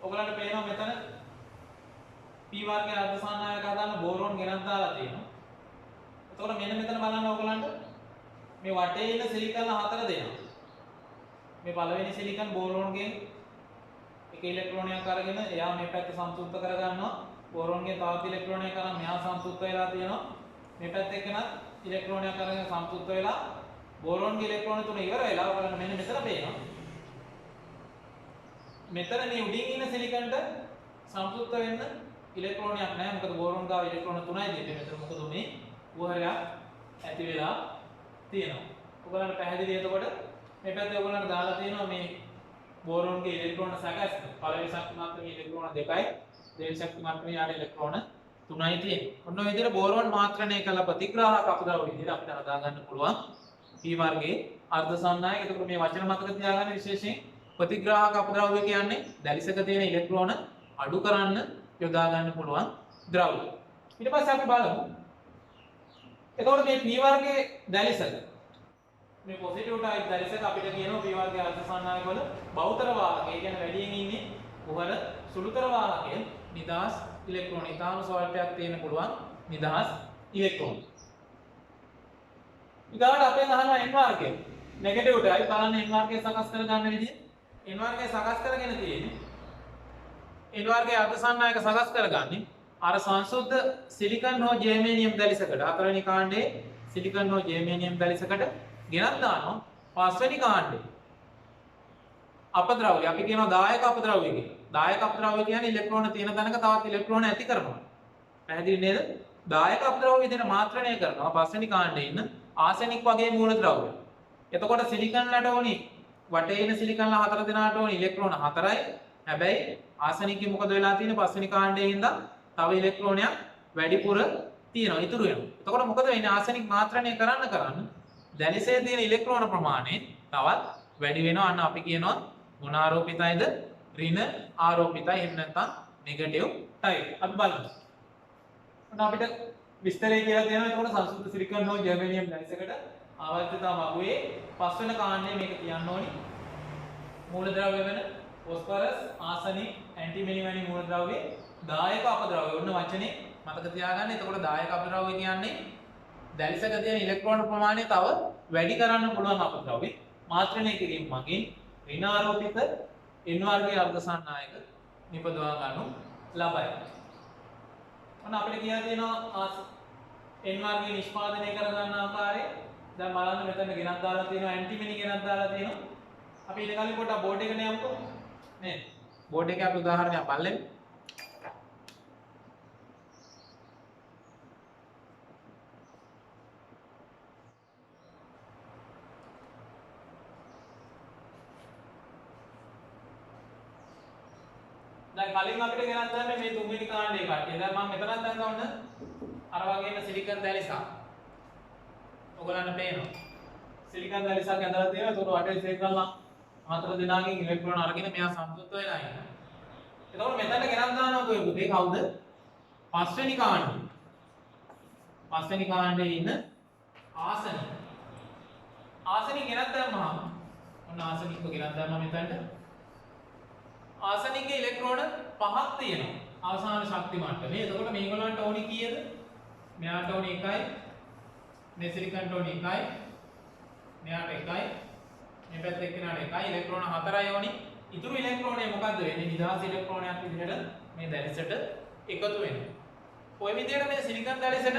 ඔයගොල්ලන්ට පේනවා මෙතන P වර්ගයේ අර්ධසාන්නායක හදාන්න බෝරෝන් ගෙනත් දාලා තියෙනවා. එතකොට මෙන්න මෙතන බලන්න ඔයගොල්ලන්ට මේ වටේ ඉන්න සිලිකන් හතර දෙනවා. මේ පළවෙනි සිලිකන් බෝරෝන්ගෙන් එක ඉලෙක්ට්‍රෝනයක් අරගෙන එයා මේ පැත්ත සම්තුෂ්ත කරගන්නවා. බෝරෝන්ගෙන් තවත් ඉලෙක්ට්‍රෝනයක් අරන් මෙහා සම්තුෂ්ත වෙලා තියෙනවා. මේ පැත්තේ කෙනත් ඉලෙක්ට්‍රෝනයක් අරගෙන සම්තුෂ්ත වෙලා බෝරෝන්ගේ ඉලෙක්ට්‍රෝන තුන ඉවර වෙලා ඔයගොල්ලන්ට මෙන්න මෙතන පේනවා. මෙතන මේ උඩින් ඉන්න සිලිකන්ට සම්තුෂ්ත වෙන්න ඉලෙක්ට්‍රෝනයක් නැහැ. මොකද බෝරෝන් ගාව ඉලෙක්ට්‍රෝන 3යි දෙන්නේ. මෙතන මොකද උනේ? කුහරයක් ඇති වෙලා තියෙනවා. ඔයගොල්ලන්ට පැහැදිලි එතකොට මේ පැත්තේ ඔයගොල්ලන්ට දාලා තියෙනවා මේ බෝරෝන්ගේ ඉලෙක්ට්‍රෝන සැකස් පළවෙනි ශක්ති මට්ටමේ ඉලෙක්ට්‍රෝන 2යි දෙවෙනි ශක්ති මට්ටමේ යාට ඉලෙක්ට්‍රෝන 3යි තියෙන්නේ. ඔන්න ඔය විදිහට බෝරෝන් මාත්‍රණය කළ ප්‍රතිග්‍රාහක අපද්‍රව විදිහට අපිට හදා ගන්න පුළුවන් P වර්ගයේ අර්ධසන්නායක. එතකොට මේ වචන මතක තියාගන්න විශේෂයෙන් ප්‍රතිග්‍රාහක අපද්‍රව්‍ය කියන්නේ දැලිසක තියෙන ඉලෙක්ට්‍රෝන අඩු කරන්න යොදා ගන්න පුළුවන් ද්‍රව්‍ය. ඊට පස්සේ අපි බලමු එතකොට මේ P වර්ගයේ දැලිසක මේ පොසිටිව් ටයිප් දැලිසක අපිට කියනවා P වර්ගයේ අර්ධසන්නායක වල බහුතර වාහක. ඒ කියන්නේ වැඩියෙන් ඉන්නේ කුහර සුළුතර වාහකයේ නිදහස් ඉලෙක්ට්‍රෝන. ඊටාම ස්වල්පයක් තියෙන පුළුවන් නිදහස් ඉලෙක්ට්‍රෝන. ඊගාට අපෙන් අහනවා N වර්ගය. නෙගටිව් ටයිප් බලන්න N වර්ගය සකස් කර ගන්න විදිය. N වර්ගය සකස් කරගෙන තියෙන්නේ N වර්ගයේ අර්ධසන්නායක සකස් කරගන්නේ අර සංසුද්ධ සිලිකන් හෝ ජර්මේනියම් දැලිසකට. හතරවෙනි කාණ්ඩයේ සිලිකන් හෝ ජර්මේනියම් දැලිසකට ගෙනත් දානවා. පස්වෙනි කාණ්ඩේ අපද්‍රව්‍ය අපි කියනවා දායක අපද්‍රව්‍ය කියලා. දායක අපද්‍රව්‍ය කියන්නේ ඉලෙක්ට්‍රෝන තියෙන තැනක තවත් ඉලෙක්ට්‍රෝන ඇති කරනවා. පැහැදිලි නේද? දායක අපද්‍රව්‍ය විදිහට මාත්‍රණය කරනවා පස්වෙනි කාණ්ඩේ ඉන්න ආසෙනික් වගේ මූලද්‍රව්‍ය. එතකොට සිලිකන්ලට ඕනි වටේ ඉන්න සිලිකන්ලා හතර දෙනාට ඕනි ඉලෙක්ට්‍රෝන 4යි. හැබැයි ආසෙනික්ගේ මොකද වෙලා තියෙන්නේ පස්වෙනි කාණ්ඩයේ ඉඳන් තව ඉලෙක්ට්‍රෝනයක් වැඩිපුර තියෙනවා ඉතුරු වෙනවා. එතකොට මොකද වෙන්නේ? ආසෙනික් මාත්‍රණය කරන්න දැලිසේ තියෙන ඉලෙක්ට්‍රෝන ප්‍රමාණය තවත් වැඩි වෙනවා. අන්න අපි කියනවා මොන ආරෝපිතයිද? ඍණ ආරෝපිතයි. එහෙම නැත්නම් නෙගටිව් ටයිප්. අපි බලමු. ඔන්න අපිට විස්තරය කියලා තියෙනවා. එතකොට සංසුද්ධ සිලිකන් හෝ ජර්මේනියම් දැලිසකට ආවර්තිතා මගුවේ පස්වෙනි කාණ්ඩයේ මේක තියන්න ඕනි. මූලද්‍රව්‍ය වෙන ෆොස්ෆරස්, ආසනික්, ඇන්ටිමනි වැනි මූලද්‍රව්‍ය දායක අපද්‍රව්‍ය. ඔන්න වචනේ මතක තියාගන්න. එතකොට දායක අපද්‍රව්‍ය කියන්නේ දැලිසක තියෙන ඉලෙක්ට්‍රෝන ප්‍රමාණය තව වැඩි කරන්න පුළුවන් අපද්‍රව්‍ය. මාත්‍රණය කිරීම මගින් ඍණ ආරෝපිත N වර්ගයේ අර්ධසන්නායක නිපදවා ගන්නු ලබයි. ඔන්න අපිට කියලා තියෙනවා N වර්ගයේ නිෂ්පාදනය කර ගන්න ආකාරය. දැන් බලන්න මෙතන ගෙනත් දාලා තියෙනවා ඇන්ටිමනි ගෙනත් දාලා තියෙනවා. අපි ඊට කලින් පොඩ්ඩක් බෝඩ් එකට යමුකෝ. නේද? බෝඩ් එකේ අපි උදාහරණයක් බලමු. දැන් කලින් අපිට ගෙනත් දැම්මේ මේ තුන්වෙනි කාණ්ඩේ කට්ටිය. දැන් මම මෙතනත් දැන් ගන්න අර වගේම සිලිකන් දැලිසක්. ඔයගලන්ට පේනවා. සිලිකන් දැලිසක් ඇඳලා තියෙනවා. ඒකට වටේ සේක් කරලා හතර දෙනාගෙන් ඉලෙක්ට්‍රෝන අරගෙන මෙයා සම්පූර්ණ වෙලා ඉන්නවා. එතකොට මෙතනට ගෙනත් දානවා කොහෙද? මේ කවුද? පස්වෙනි කාණ්ඩේ. පස්වෙනි කාණ්ඩේ ඉන්න ආසනික. ආසනික ගෙනත් දැම්මම ඔන්න ආසනිකව ගෙනත් දැම්මම මෙතනට ආසනිකේ ඉලෙක්ට්‍රෝන 5ක් තියෙනවා. අවසාන ශක්ති මට්ටමේ. එතකොට මේගොල්ලන්ට ඕනි කීයද? මෙයාට ඕනි 1යි. මේ සිලිකන්ට ඕනි 1යි. මෙයාට 1යි. මේ පැත්ත එක්කෙනාට 1යි. ඉලෙක්ට්‍රෝන 4යි ඕනි. ඉතුරු ඉලෙක්ට්‍රෝනය මොකද්ද වෙන්නේ? නිදහස් ඉලෙක්ට්‍රෝනයක් විදිහට මේ දැලිසට එකතු වෙනවා. ඔය විදිහට මේ සිලිකන් දැලිසට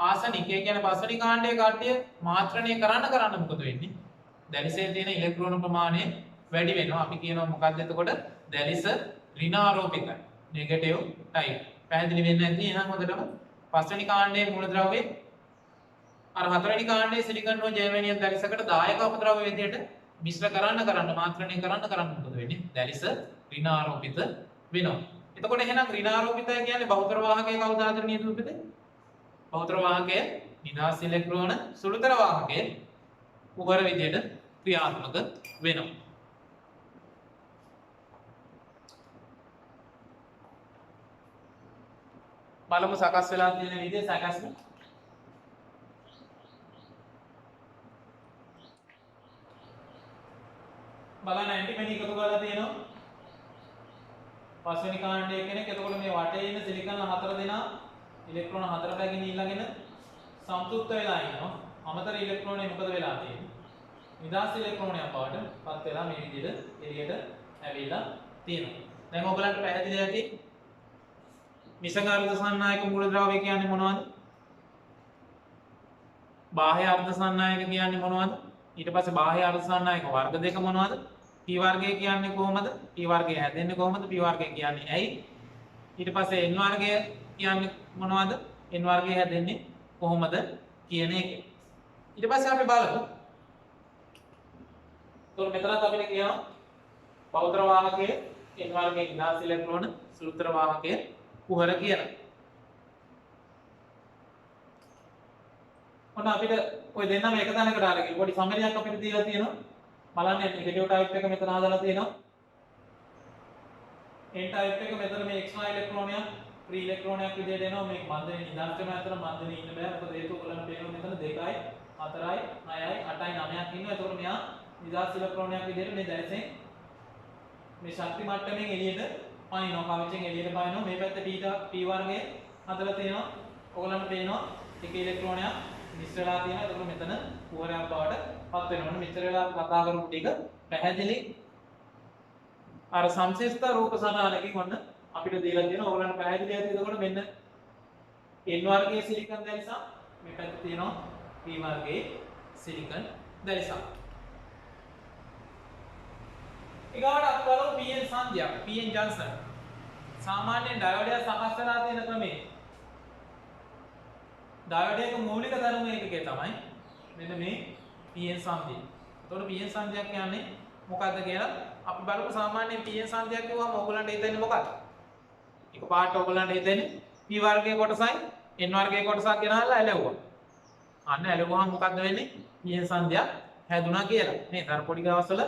ආසනිකය කියන්නේ පස්වෙනි කාණ්ඩයේ කට්ටිය මාත්‍රණය කරන්න මොකද වෙන්නේ? දැලිසේ තියෙන ඉලෙක්ට්‍රෝන ප්‍රමාණය වැඩි වෙනවා. අපි කියනවා මොකක්ද එතකොට? දැලිස ඍණාරෝපිතයි. Negative type. පැහැදිලි වෙන්නේ නැති එහෙනම් හොඳටම පස්වෙනි කාණ්ඩයේ මූලද්‍රව්‍ය අර හතරවෙනි කාණ්ඩයේ සිලිකන් හෝ ජර්මේනියම් දැලිසකට දායක අපද්‍රව්‍ය විදිහට මිශ්‍ර කරන්න මාත්‍රණය කරන්න මොකද වෙන්නේ? දැලිස ඍණාරෝපිත වෙනවා. එතකොට එහෙනම් ඍණාරෝපිතය කියන්නේ බහුතර වාහකයේ කවුද ආදරණීය රූපෙද? බහුතර වාහකයේ නිදහස් ඉලෙක්ට්‍රෝන සුළුතර වාහකයේ උගර විදිහට ක්‍රියාත්මක වෙනවා. බලමු සකස් වෙලා තියෙන විදිය සකස්ම. බලන්න ඇන්ටිමනි එකතු කරලා තියෙනවා. පස්වෙනි කාණ්ඩයේ කෙනෙක්. එතකොට මේ වටේ ඉන්න සිලිකන් හතර දෙනා ඉලෙක්ට්‍රෝන හතර පැකින් ඊළඟන සම්පූර්ණ වෙලා ඉන්නවා. අමතර ඉලෙක්ට්‍රෝනේ මොකද වෙලා තියෙන්නේ? නිදහස් ඉලෙක්ට්‍රෝනයක් බවට පත් වෙලා මේ විදිහට එළියට ඇවිල්ලා තියෙනවා. දැන් ඔයගලන්ට පැහැදිලි ඇති මිශ්‍ර අර්ධ සන්නායක මූලද්‍රව්‍ය කියන්නේ මොනවද? බාහ්‍ය අර්ධ සන්නායක කියන්නේ මොනවද? ඊට පස්සේ බාහ්‍ය අර්ධ සන්නායක වර්ග දෙක මොනවද? P වර්ගය කියන්නේ කොහොමද? P වර්ගය හැදෙන්නේ කොහොමද? P වර්ගය කියන්නේ ඇයි? ඊට පස්සේ N වර්ගය කියන්නේ මොනවද? N වර්ගය හැදෙන්නේ කොහොමද කියන එක. ඊට පස්සේ අපි බලමු. එතකොට මෙතනත් අපිට කියනවා බහුතර වාහකයේ N වර්ගයේ නිදහස් ඉලෙක්ට්‍රෝන සුළුතර වාහකයේ කුහර කියලා. ඔන්න අපිට ඔය දෙන්නම එක තැනකට අරගෙන පොඩි සමරියක් අපිට දීලා තියෙනවා. බලන්න නෙගටිව් ටයිප් එක මෙතන හදලා තියෙනවා. n ටයිප් එක මෙතන මේ xy ඉලෙක්ට්‍රෝනයක් ෆ්‍රී ඉලෙක්ට්‍රෝනයක් විදිහට එනවා. මේක මන්දනේ නිදහස් වෙන අතර මන්දනේ ඉන්න බෑ. මොකද හේතුව ඔයගලන්ට පේනවා මෙතන 2යි 4යි 9යි 8යි 9ක් ඉන්නවා. ඒතකොට මෙයා නිදහස් ඉලෙක්ට්‍රෝනයක් විදිහට මේ දැල්සෙන් මේ ශක්ති මට්ටමින් එළියට පනිනවා. කවචෙන් එළියට පනිනවා. මේ පැත්තේ P වර්ගයේ හදලා තියෙනවා. ඔයගලන්ට පේනවා එක ඉලෙක්ට්‍රෝනයක් මිශ්‍ර වෙලා තියෙනවා. ඒතකොට මෙතන කුහරයක් බවට පත් වෙනවා. මෙච්චර වෙලා කතා කරපු ටික පැහැදිලි අර සංශේෂිත රූප සටහනකින් ඔන්න අපිට දීලා තියෙනවා. ඔයගලන්ට පැහැදිලි ඇති. එතකොට මෙන්න N වර්ගයේ සිලිකන් දැලිසක් මේ පැත්තේ තියෙනවා P වර්ගයේ සිලිකන් දැලිසක්. ඊගාට අපි බලමු PN සංඛ්‍යා PN ජංක්ෂන්. සාමාන්‍යයෙන් ඩයෝඩය සකස් වෙලා තියෙන ක්‍රමය. ඩයෝඩයක මූලික ධර්ම ඒකකය තමයි මෙන්න මේ PN සංඛ්‍යා. එතකොට PN සංඛ්‍යා කියන්නේ මොකක්ද කියලා අපි බලමු. සාමාන්‍යයෙන් PN සංඛ්‍යා කියවම ඕගලන්ට හිතෙන්නේ මොකක්ද? එකපාරට ඕගලන්ට හිතෙන්නේ P වර්ගයේ කොටසයි N වර්ගයේ කොටසක් ගෙනල්ලා ඇලෙවුවා. අන්න ඇලෙවුවාම මොකක්ද වෙන්නේ? PN සංඛ්‍යා හැදුනා කියලා. නේද? අර පොඩි දවස්වල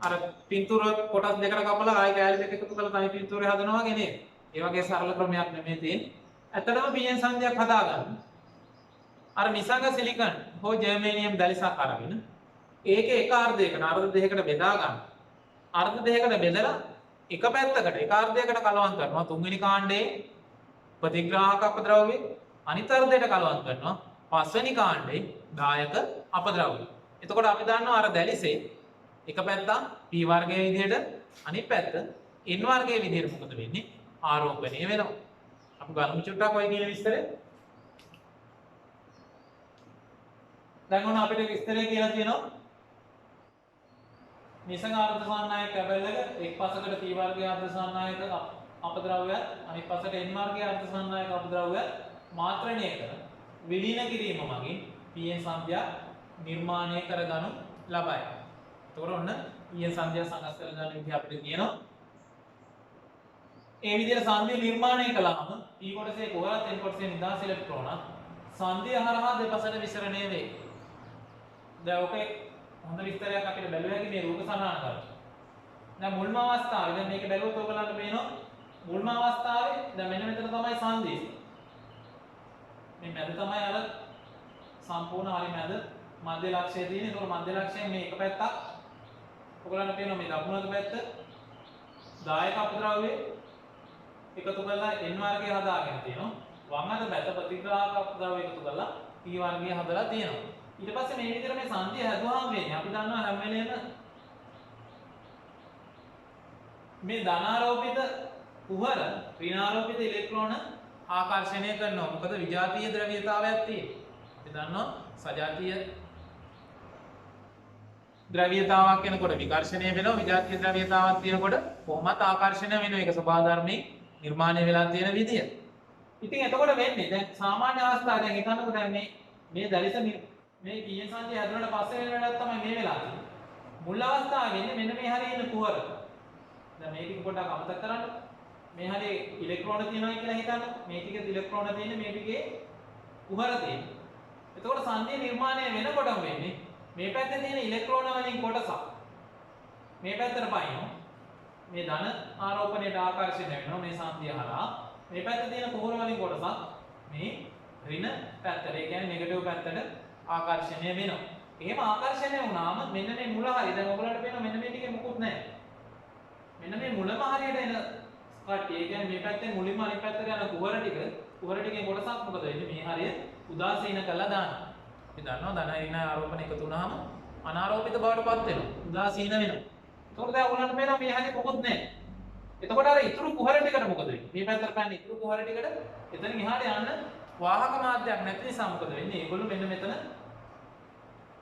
අර පින්තූර කොටස් දෙකට කපලා ආයෙ කැලි දෙක එකතු කරලා තමයි පින්තූරය හදනවා වගේ නේද? ඒ වගේ සරල ක්‍රමයක් නෙමෙයි තියෙන්නේ. ඇත්තටම PN සංඛ්‍යාවක් හදාගන්න. අර නිසංග සිලිකන් හෝ ජර්මේනියම් දැලිසක් අරගෙන ඒකේ එක අර්ධයකට අර්ධ දෙකකට බෙදා ගන්න. අර්ධ දෙකකට බෙදලා එක පැත්තකට එක අර්ධයකට කලවම් කරනවා. තුන්වෙනි කාණ්ඩයේ ප්‍රතිග්‍රාහක අපද්‍රව්‍ය අනිත් අර්ධයට කලවම් කරනවා. පස්වෙනි කාණ්ඩයේ දායක අපද්‍රව්‍ය. එතකොට අපි දන්නවා අර දැලිසේ එක පැත්තක් P වර්ගයේ විදිහට අනිත් පැත්ත N වර්ගයේ විදිහට මොකද වෙන්නේ? ආරෝපණය වෙනවා. අපි බලමු චුට්ටක් ඔය කියන විස්තරය. දැන් ඔන්න අපිට විස්තරය කියලා තියෙනවා. නිසං ආර්ධ සාන්නායක කැබල් එක එක් පසකට P වර්ගයේ ආර්ධ සාන්නායක අපද්‍රව්‍යයක් අනිත් පසට N වර්ගයේ ආර්ධ සාන්නායක අපද්‍රව්‍යයක් මාත්‍රණය කර විලීන කිරීම මගින් PN සංඛ්‍යා නිර්මාණය කරගනු ලබයි. එතකොට ඔන්න PN සංඛ්‍යා සකස් කරගන්න විදිහ අපිට කියනවා ඒ විදිහට සංධිය නිර්මාණය කළාම P කොටසේ කොහොමද N කොටසේ නිදාස් ඉලෙක්ට්‍රෝන සංධිය හරහා දෙපසට විසරණය වේ. දැන් ඔකේ හොඳ විස්තරයක් අපිට බැලුව හැකි මේ රූප සලහන කරලා. දැන් මුල්ම අවස්ථාවේ දැන් මේක බැලුවොත් ඔයගලන්ට පේනවා මුල්ම අවස්ථාවේ දැන් මෙන්න මෙතන තමයි සංධිය. මේ මැද තමයි අර සම්පූර්ණ හරි මැද මධ්‍ය ලක්ෂය තියෙන්නේ. ඒතකොට මධ්‍ය ලක්ෂයෙන් මේ එක පැත්තක් ඔයගලන්ට පේනවා මේ දකුණු අත පැත්ත දායක අපද්‍රව්‍ය එකතු කරලා N වර්ගය හදාගෙන තියෙනවා. වම් අත පැත්ත ප්‍රතිග්‍රාහක අපද්‍රව්‍ය එකතු කරලා P වර්ගය හදලා තියෙනවා. ඊට පස්සේ මේ විදිහට මේ සංධිය හැදුවාම වෙන්නේ අපි දන්නවා හැම වෙලේම මේ ධනාරෝපිත කුහර ඍණාරෝපිත ඉලෙක්ට්‍රෝන ආකර්ෂණය කරනවා. මොකද විජාතීය ද්‍රව්‍යතාවයක් තියෙනවා. අපි දන්නවා සජාතීය ද්‍රව්‍යතාවක් වෙනකොට විකර්ෂණය වෙනවා. විජාතීය ද්‍රව්‍යතාවක් තියෙනකොට කොහොමත් ආකර්ෂණය වෙනවා. ඒක ස්වභාව ධර්මයෙන් නිර්මාණය වෙලා තියෙන විදිය. ඉතින් එතකොට වෙන්නේ දැන් සාමාන්‍ය අවස්ථාව දැන් හිතන්නකෝ දැන් මේ දලිත මේ පීඑන් සංඛ්‍යා හැදුනට පස්සේ වෙන වැඩක් තමයි මේ වෙලා තියෙන්නේ. මුල් අවස්ථාවේ වෙන්නේ මෙන්න මේ හරිය ඉන්න කුහර. දැන් මේ ටික පොඩ්ඩක් අමතක කරන්න. මේ හරිය ඉලෙක්ට්‍රෝන තියෙනවා කියලා හිතන්න. මේ ටිකේ ඉලෙක්ට්‍රෝන තියෙන්නේ මේ ටිකේ කුහර තියෙන්නේ. එතකොට සංධිය නිර්මාණය වෙනකොටම වෙන්නේ මේ පැත්තේ තියෙන ඉලෙක්ට්‍රෝන වලින් කොටසක් මේ පැත්තට පයින්නවා. මේ ධන ආරෝපණයට ආකර්ෂණය වෙනවා මේ සංධිය හරහා. මේ පැත්තේ තියෙන කුහර වලින් කොටසක් මේ ඍණ පැත්තට, ඒ කියන්නේ නෙගටිව් පැත්තට ආකර්ෂණය වෙනවා. එහෙම ආකර්ෂණය වුණාම මෙන්න මේ මුල හරිය. දැන් ඔයගොල්ලන්ට පේනවා මෙන්න මේ ටිකේ මොකුත් නැහැ. මෙන්න මේ මුලම හරියට එන කට්ටිය. ඒ කියන්නේ මේ පැත්තෙන් මුලින්ම අනිත් පැත්තට යන කුහර ටිකේ කොටසක් මොකද වෙන්නේ? මේ හරිය උදාසීන කරලා දානවා. අපි දන්නවා ධන ඍණ ආරෝපණ එකතු වුණාම අනාරෝපිත බවට පත් වෙනවා. උදාසීන වෙනවා. එතකොට දැන් ඔයගොල්ලන්ට පේනවා මේ හරිය මොකුත් නැහැ. එතකොට අර ඉතුරු කුහර ටිකට මොකද වෙන්නේ? මේ පැත්තට පැන්න ඉතුරු කුහර ටිකට එතනින් එහාට යන්න වාහක මාධ්‍යයක් නැති නිසා මොකද වෙන්නේ? ඒගොල්ලෝ මෙන්න මෙතන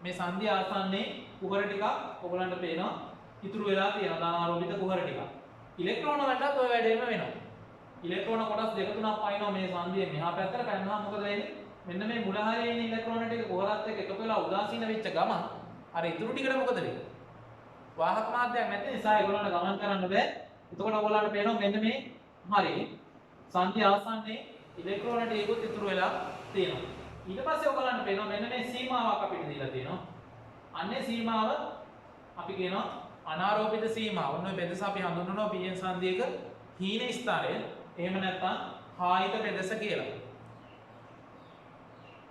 මේ සංධිය ආසන්නයේ කුහර ටික ඔයගොල්ලන්ට පේනවා ඉතුරු වෙලා තියෙනවා ධනාරෝපිත කුහර ටික. ඉලෙක්ට්‍රෝන වලටත් ඔය වැඩේම වෙනවා. ඉලෙක්ට්‍රෝන කොටස් දෙක තුනක් පයින්නවා මේ සංධියේ මෙහා පැත්තට පැනනහම මොකද වෙන්නේ? මෙන්න මේ මුල හරියේ ඉන්න ඉලෙක්ට්‍රෝන ටික කුහරත් එක්ක එකතු වෙලා උදාසීන වෙච්ච ගමන් අර ඉතුරු ටිකට මොකද වෙන්නේ? වාහක මාධ්‍යයක් නැති නිසා ඒගොල්ලන්ට ගමන් කරන්න බෑ. එතකොට ඔයගොල්ලන්ට පේනවා මෙන්න මේ හරිය සංධිය ආසන්නයේ ඉලෙක්ට්‍රෝන ටිකකුත් ඉතුරු වෙලා තියෙනවා. ඊට පස්සේ ඔයගොල්ලන්ට පේනවා මෙන්න මේ සීමාවක් අපිට දීලා තියෙනවා. අන්නේ සීමාව අපි කියනවා අනාරෝපිත සීමාව. ඔන්න ඔය පෙදෙස අපි හඳුන්වනවා පීඑන් සංධියක හීන ස්තරය. එහෙම නැත්නම් හායිත පෙදෙස කියලා.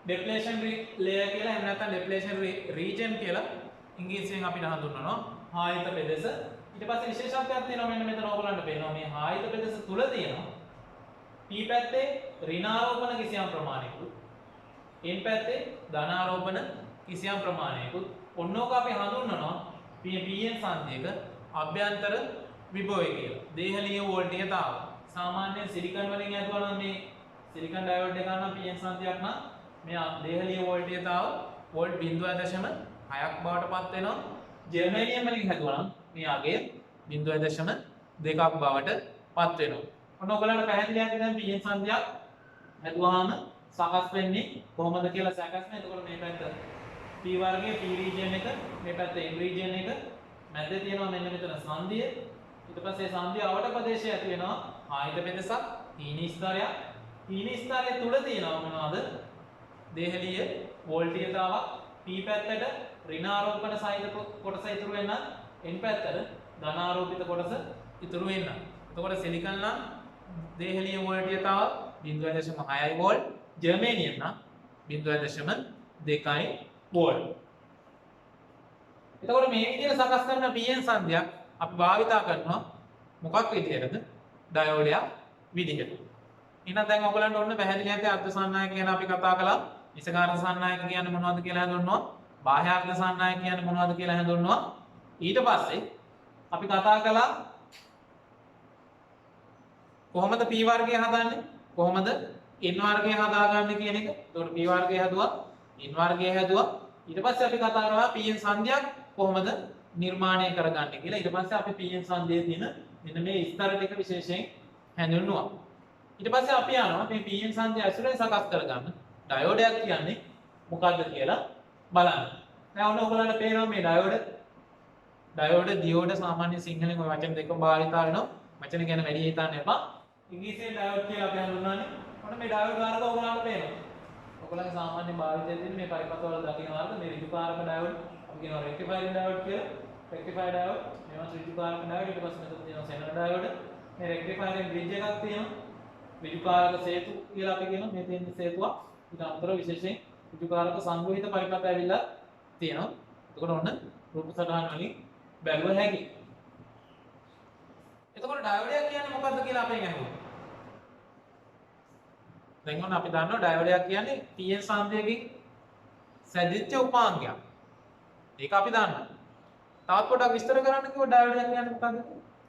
ඩෙප්ලේෂන් ලේයර් කියලා එහෙම නැත්නම් ඩෙප්ලේෂන් රීජන් කියලා ඉංග්‍රීසියෙන් අපිට හඳුන්වනවා හායිත පෙදෙස. ඊට පස්සේ විශේෂත්වයක් තියෙනවා මෙන්න මෙතන ඔයගොල්ලන්ට පේනවා මේ හායිත පෙදෙස තුල තියෙනවා P පැත්තේ ඍණාරෝපණ කිසියම් ප්‍රමාණයකුත් N පැත්තේ ධනාරෝපණ කිසියම් ප්‍රමාණයකුත් ඔන්නෝක අපි හඳුන්වනවා PN සංධියක අභ්‍යන්තර විභවය කියලා. දේහලීය වෝල්ටේජතාව. සාමාන්‍යයෙන් සිලිකන් වලින් ඇදුවා නම් මේ සිලිකන් ඩයෝඩ් එක ගන්න PN සංධියක් නම් මේ දේහලීය වෝල්ටේජතාව වෝල්ට් 0.6ක් බවට පත් වෙනවා. ජර්මේනියම් වලින් හැදුවා නම් මේ අගය 0.2ක් බවට පත් වෙනවා. ඔන්න ඔයගලන්ට පැහැදිලි හරි දැන් PN සංධියක් හැදුවාම සකස් වෙන්නේ කොහොමද කියලා සැකස්ම. එතකොට මේ පැත්ත P වර්ගයේ P රීජන් එක, මේ පැත්තේ N රීජන් එක, මැද්දේ තියෙනවා මෙන්න මෙතන සංධිය. ඊට පස්සේ සංධිය අවට ප්‍රදේශය ඇති වෙනවා ආයත පෙදෙසක්, හීන ස්තරයක්. හීන ස්තරය තුල තියෙනවා මොනවද? දේහලීය වෝල්ටේජතාවක්. P පැත්තට ඍණාරෝපණ සහිත කොටස ඉතුරු වෙන්න, N පැත්තට ධනාරෝපිත කොටස ඉතුරු වෙන්න. එතකොට සිලිකන් නම් දේහලීය වෝල්ටේජතාව 0.6යි වෝල්ට්, ජර්මේනියම් නම් 0.2යි වෝල්ට්. එතකොට මේ විදිහට සකස් කරන PN සංධියක් අපි භාවිතා කරනවා මොකක් විදිහටද? ඩයෝඩයක් විදිහට. එහෙනම් දැන් ඔයගලන්ට ඔන්න පැහැදිලි නැති අර්ධ සන්නායක ගැන අපි කතා කළා. ඉසකාර්ධ සන්නායක කියන්නේ මොනවද කියලා හඳුන්වනවා. බාහ්‍ය අර්ධ සන්නායක කියන්නේ මොනවද කියලා හඳුන්වනවා. ඊට පස්සේ අපි කතා කළා කොහොමද P වර්ගය හදන්නේ? කොහොමද N වර්ගය හදාගන්නේ කියන එක. එතකොට P වර්ගය හදුවා, N වර්ගය හැදුවා. ඊට පස්සේ අපි කතා කරනවා PN සංධියක් කොහොමද නිර්මාණය කරගන්නේ කියලා. ඊට පස්සේ අපි PN සංධියේ තියෙන මෙන්න මේ ස්තර ටික විශේෂයෙන් හැඳින්වුවා. ඊට පස්සේ අපි යනවා මේ PN සංධිය ඇසුරෙන් සකස් කරගන්න ඩයෝඩයක් කියන්නේ මොකක්ද කියලා බලන්න. දැන් ඔන්න ඔයගොල්ලන්ට පේනවා මේ ඩයෝඩ දියෝඩ සාමාන්‍ය සිංහලෙන් ඔය වචන දෙකම භාවිත වෙනවා. වචන ගැන වැඩි හිතන්න එපා. ඉංග්‍රීසියෙන් ඩයෝඩ් කියලා අපි හඳුන්වන්නේ. ඔන්න මේ ඩයෝඩ් වර්ග ඔයගොල්ලන්ට පේනවා. ඔයගොල්ලන්ගේ සාමාන්‍ය භාවිතයේ තියෙන මේ පරිපථ වල දකින්න වර්ග මේ ඍජුකාරක ඩයෝඩ් අපි කියනවා රෙක්ටිෆයිර් ඩයෝඩ් කියලා. රෙක්ටිෆයිර් ඩයෝඩ් මේවා ඍජුකාරක ඩයෝඩ් ඊට පස්සේ මෙතන තියෙනවා සෙනර් ඩයෝඩ්. මේ රෙක්ටිෆයිරෙන් බ්‍රිජ් එකක් තියෙනවා. ඍජුකාරක සේතු කියලා අපි කියනවා. මේ තියෙන සේතුවක්. ඊට අමතරව විශේෂයෙන් ඍජුකාරක සංග්‍රහිත පරිපථ ඇවිල්ලා තියෙනවා. එතකොට ඔන්න රූප සටහන් වලින් බැලුව හැකියි. එතකොට ඩයෝඩයක් කියන්නේ මොකක්ද කියලා අපෙන් අහුවා. දැන් ඔන්න අපි දන්නවා ඩයෝඩයක් කියන්නේ PN සාන්ද්‍රයකින් සැදිච්ච උපාංගයක්. ඒක අපි දන්නවා. තවත් පොඩක් විස්තර කරන්න කිව්වොත් ඩයෝඩයක් කියන්නේ මොකක්ද?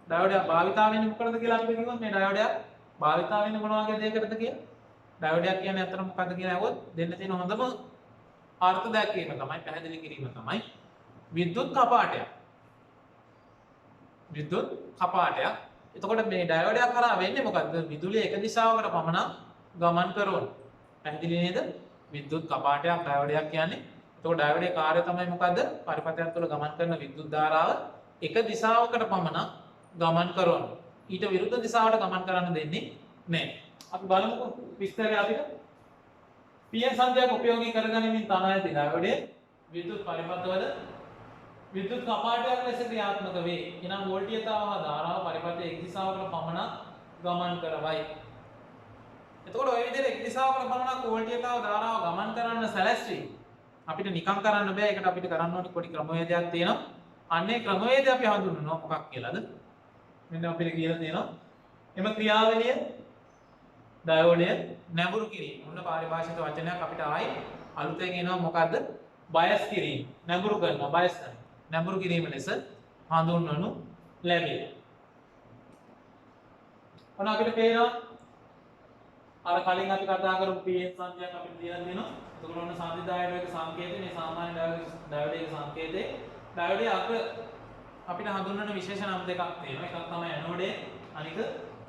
ඩයෝඩයක් භාවිතා වෙන්නේ මොකටද කියලා අපි කිව්වොත් මේ ඩයෝඩයක් භාවිතා වෙන්නේ මොන වගේ දෙයකටද කියලා. ඩයෝඩයක් කියන්නේ අතන මොකක්ද කියලා අහුවොත් දෙන්න තියෙන හොඳම අර්ථ දැක්වීම තමයි පැහැදිලි කිරීම තමයි විද්‍යුත් කපාටයක්. විද්‍යුත් කපාටයක්. එතකොට මේ ඩයෝඩයක් කරා වෙන්නේ මොකද්ද? විදුලිය එක දිශාවකට පමණක් ගමන් කරනවා. පැහැදිලි නේද? විද්‍යුත් කපාටයක් ඩයෝඩයක් කියන්නේ. එතකොට ඩයෝඩේ කාර්යය තමයි මොකද්ද? පරිපථයක් තුළ ගමන් කරන විද්‍යුත් ධාරාව එක දිශාවකට පමණක් ගමන් කරනවා. ඊට විරුද්ධ දිශාවට ගමන් කරන්න දෙන්නේ නැහැ. අපි බලමුකෝ විස්තරය අපිට. PN සංඛ්‍යාවක් උපයෝගී කරගනිමින් තනා ඇති ඩයෝඩේ විද්‍යුත් පරිපථවල විද්‍යුත් කපාටයක් ලෙස ක්‍රියාත්මක වේ. එනම් වෝල්ටීයතාව හා ධාරාව පරිපථයේ එක් දිශාවකට පමණක් ගමන් කරවයි. එතකොට ඔය විදිහට එක් දිශාවකට පමණක් වෝල්ටීයතාව ධාරාව ගමන් කරන්න සැලැස්වි. අපිට නිකම් කරන්න බෑ. ඒකට අපිට කරන්න ඕනේ පොඩි ක්‍රමවේදයක් තියෙනවා. අන්නේ ක්‍රමවේදය අපි හඳුන්වනවා මොකක් කියලාද? මෙන්න අපිට කියලා තියෙනවා. එම ක්‍රියාවලිය ඩයෝඩය නැඹුරු කිරීම. මොන පාරිභාෂික වචනයක් අපිට ආයි අලුතෙන් එනවා මොකද්ද? බයස් කිරීම. නැඹුරු කරනවා බයස් කරනවා. නැඹුරු කිරීම ලෙස හඳුන්වනු ලැබේ. ඔන්න අපිට පේනවා අර කලින් අපි කතා කරපු PN සංඛ්‍යාවක් අපිට දීලා තියෙනවා. එතකොට ඔන්න සංවිධායක සංකේතය මේ සාමාන්‍ය ඩයෝඩයේ සංකේතේ ඩයෝඩයේ අග අපිට හඳුන්වන විශේෂ නම් දෙකක් තියෙනවා. එකක් තමයි ඇනෝඩය අනික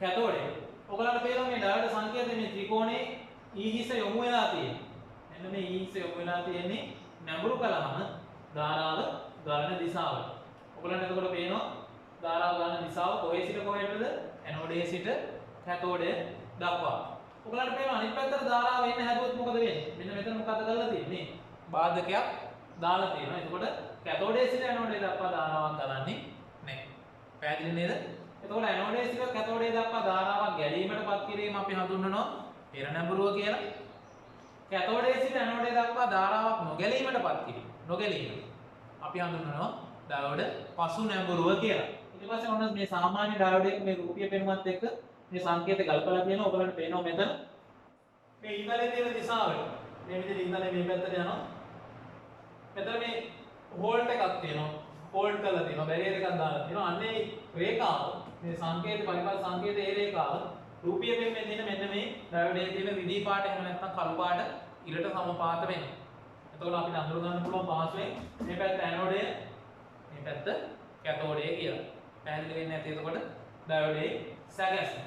කැතෝඩය. ඔයගලන්ට පේනවා මේ ඩයෝඩ සංකේතයේ මේ ත්‍රිකෝණේ E හිස යොමු වෙලා තියෙනවා. මෙන්න මේ E හිස යොමු වෙලා තියෙන්නේ නැඹුරු කළාම ධාරාව ගලන දිශාවට. ඔයගලන්ට එතකොට පේනවා ධාරාව ගලන දිශාව කොහේ සිට කොහෙටද? ඇනෝඩයේ සිට කැතෝඩය දක්වා. ඔයගලන්ට පේනවා අනිත් පැත්තට ධාරාව එන්න හැදුවොත් මොකද වෙන්නේ? මෙන්න මෙතන මොකද කරලා තියෙන්නේ? බාධකයක් දාලා තියෙනවා. එතකොට කැතෝඩයේ සිට ඇනෝඩයේ දක්වා ධාරාවක් ගලන්නේ නැහැ. පැහැදිලි නේද? එතකොට ඇනෝඩයේ සිට කැතෝඩයේ දක්වා ධාරාවක් ගැලීමටපත් කිරීම අපි හඳුන්වනවා පෙර නැඹුරුව කියලා. කැතෝඩයේ සිට ඇනෝඩයේ දක්වා ධාරාවක් නොගැලීමටපත් කිරීම. නොගැලීම අපි හඳුන්වනවා ඩයෝඩ පසු නැඹුරුව කියලා. ඊට පස්සේ ඔන්න මේ සාමාන්‍ය ඩයෝඩයක මේ රූපීය පෙනුමත් එක්ක මේ සංකේත ගල්පලා තියෙනවා. ඔයගලන්ට පේනවා මෙතන මේ ඉන්ධනයේ තියෙන දිශාවට මේ විදිහට ඉන්ධනය මේ පැත්තට යනවා. මෙතන මේ හෝල්ට් එකක් තියෙනවා. හෝල්ඩ් කරලා තියෙනවා. බැරියර් එකක් දාලා තියෙනවා. අන්නේ රේඛාව මේ සංකේත පරිපථ සංකේතයේ ඒ රේඛාව රූපීය පෙනුමේ තියෙන මෙන්න මේ ඩයෝඩයේ තියෙන රිදී පාට එහෙම නැත්නම් කළු පාට ඉරට සමපාත වෙනවා. එතකොට අපිට අඳුර ගන්න පුළුවන් පහසුවෙන් මේ පැත්ත ඇනෝඩය මේ පැත්ත කැතෝඩය කියලා. පැහැදිලි වෙන්නේ නැති එතකොට ඩයෝඩයේ සැකැස්ම.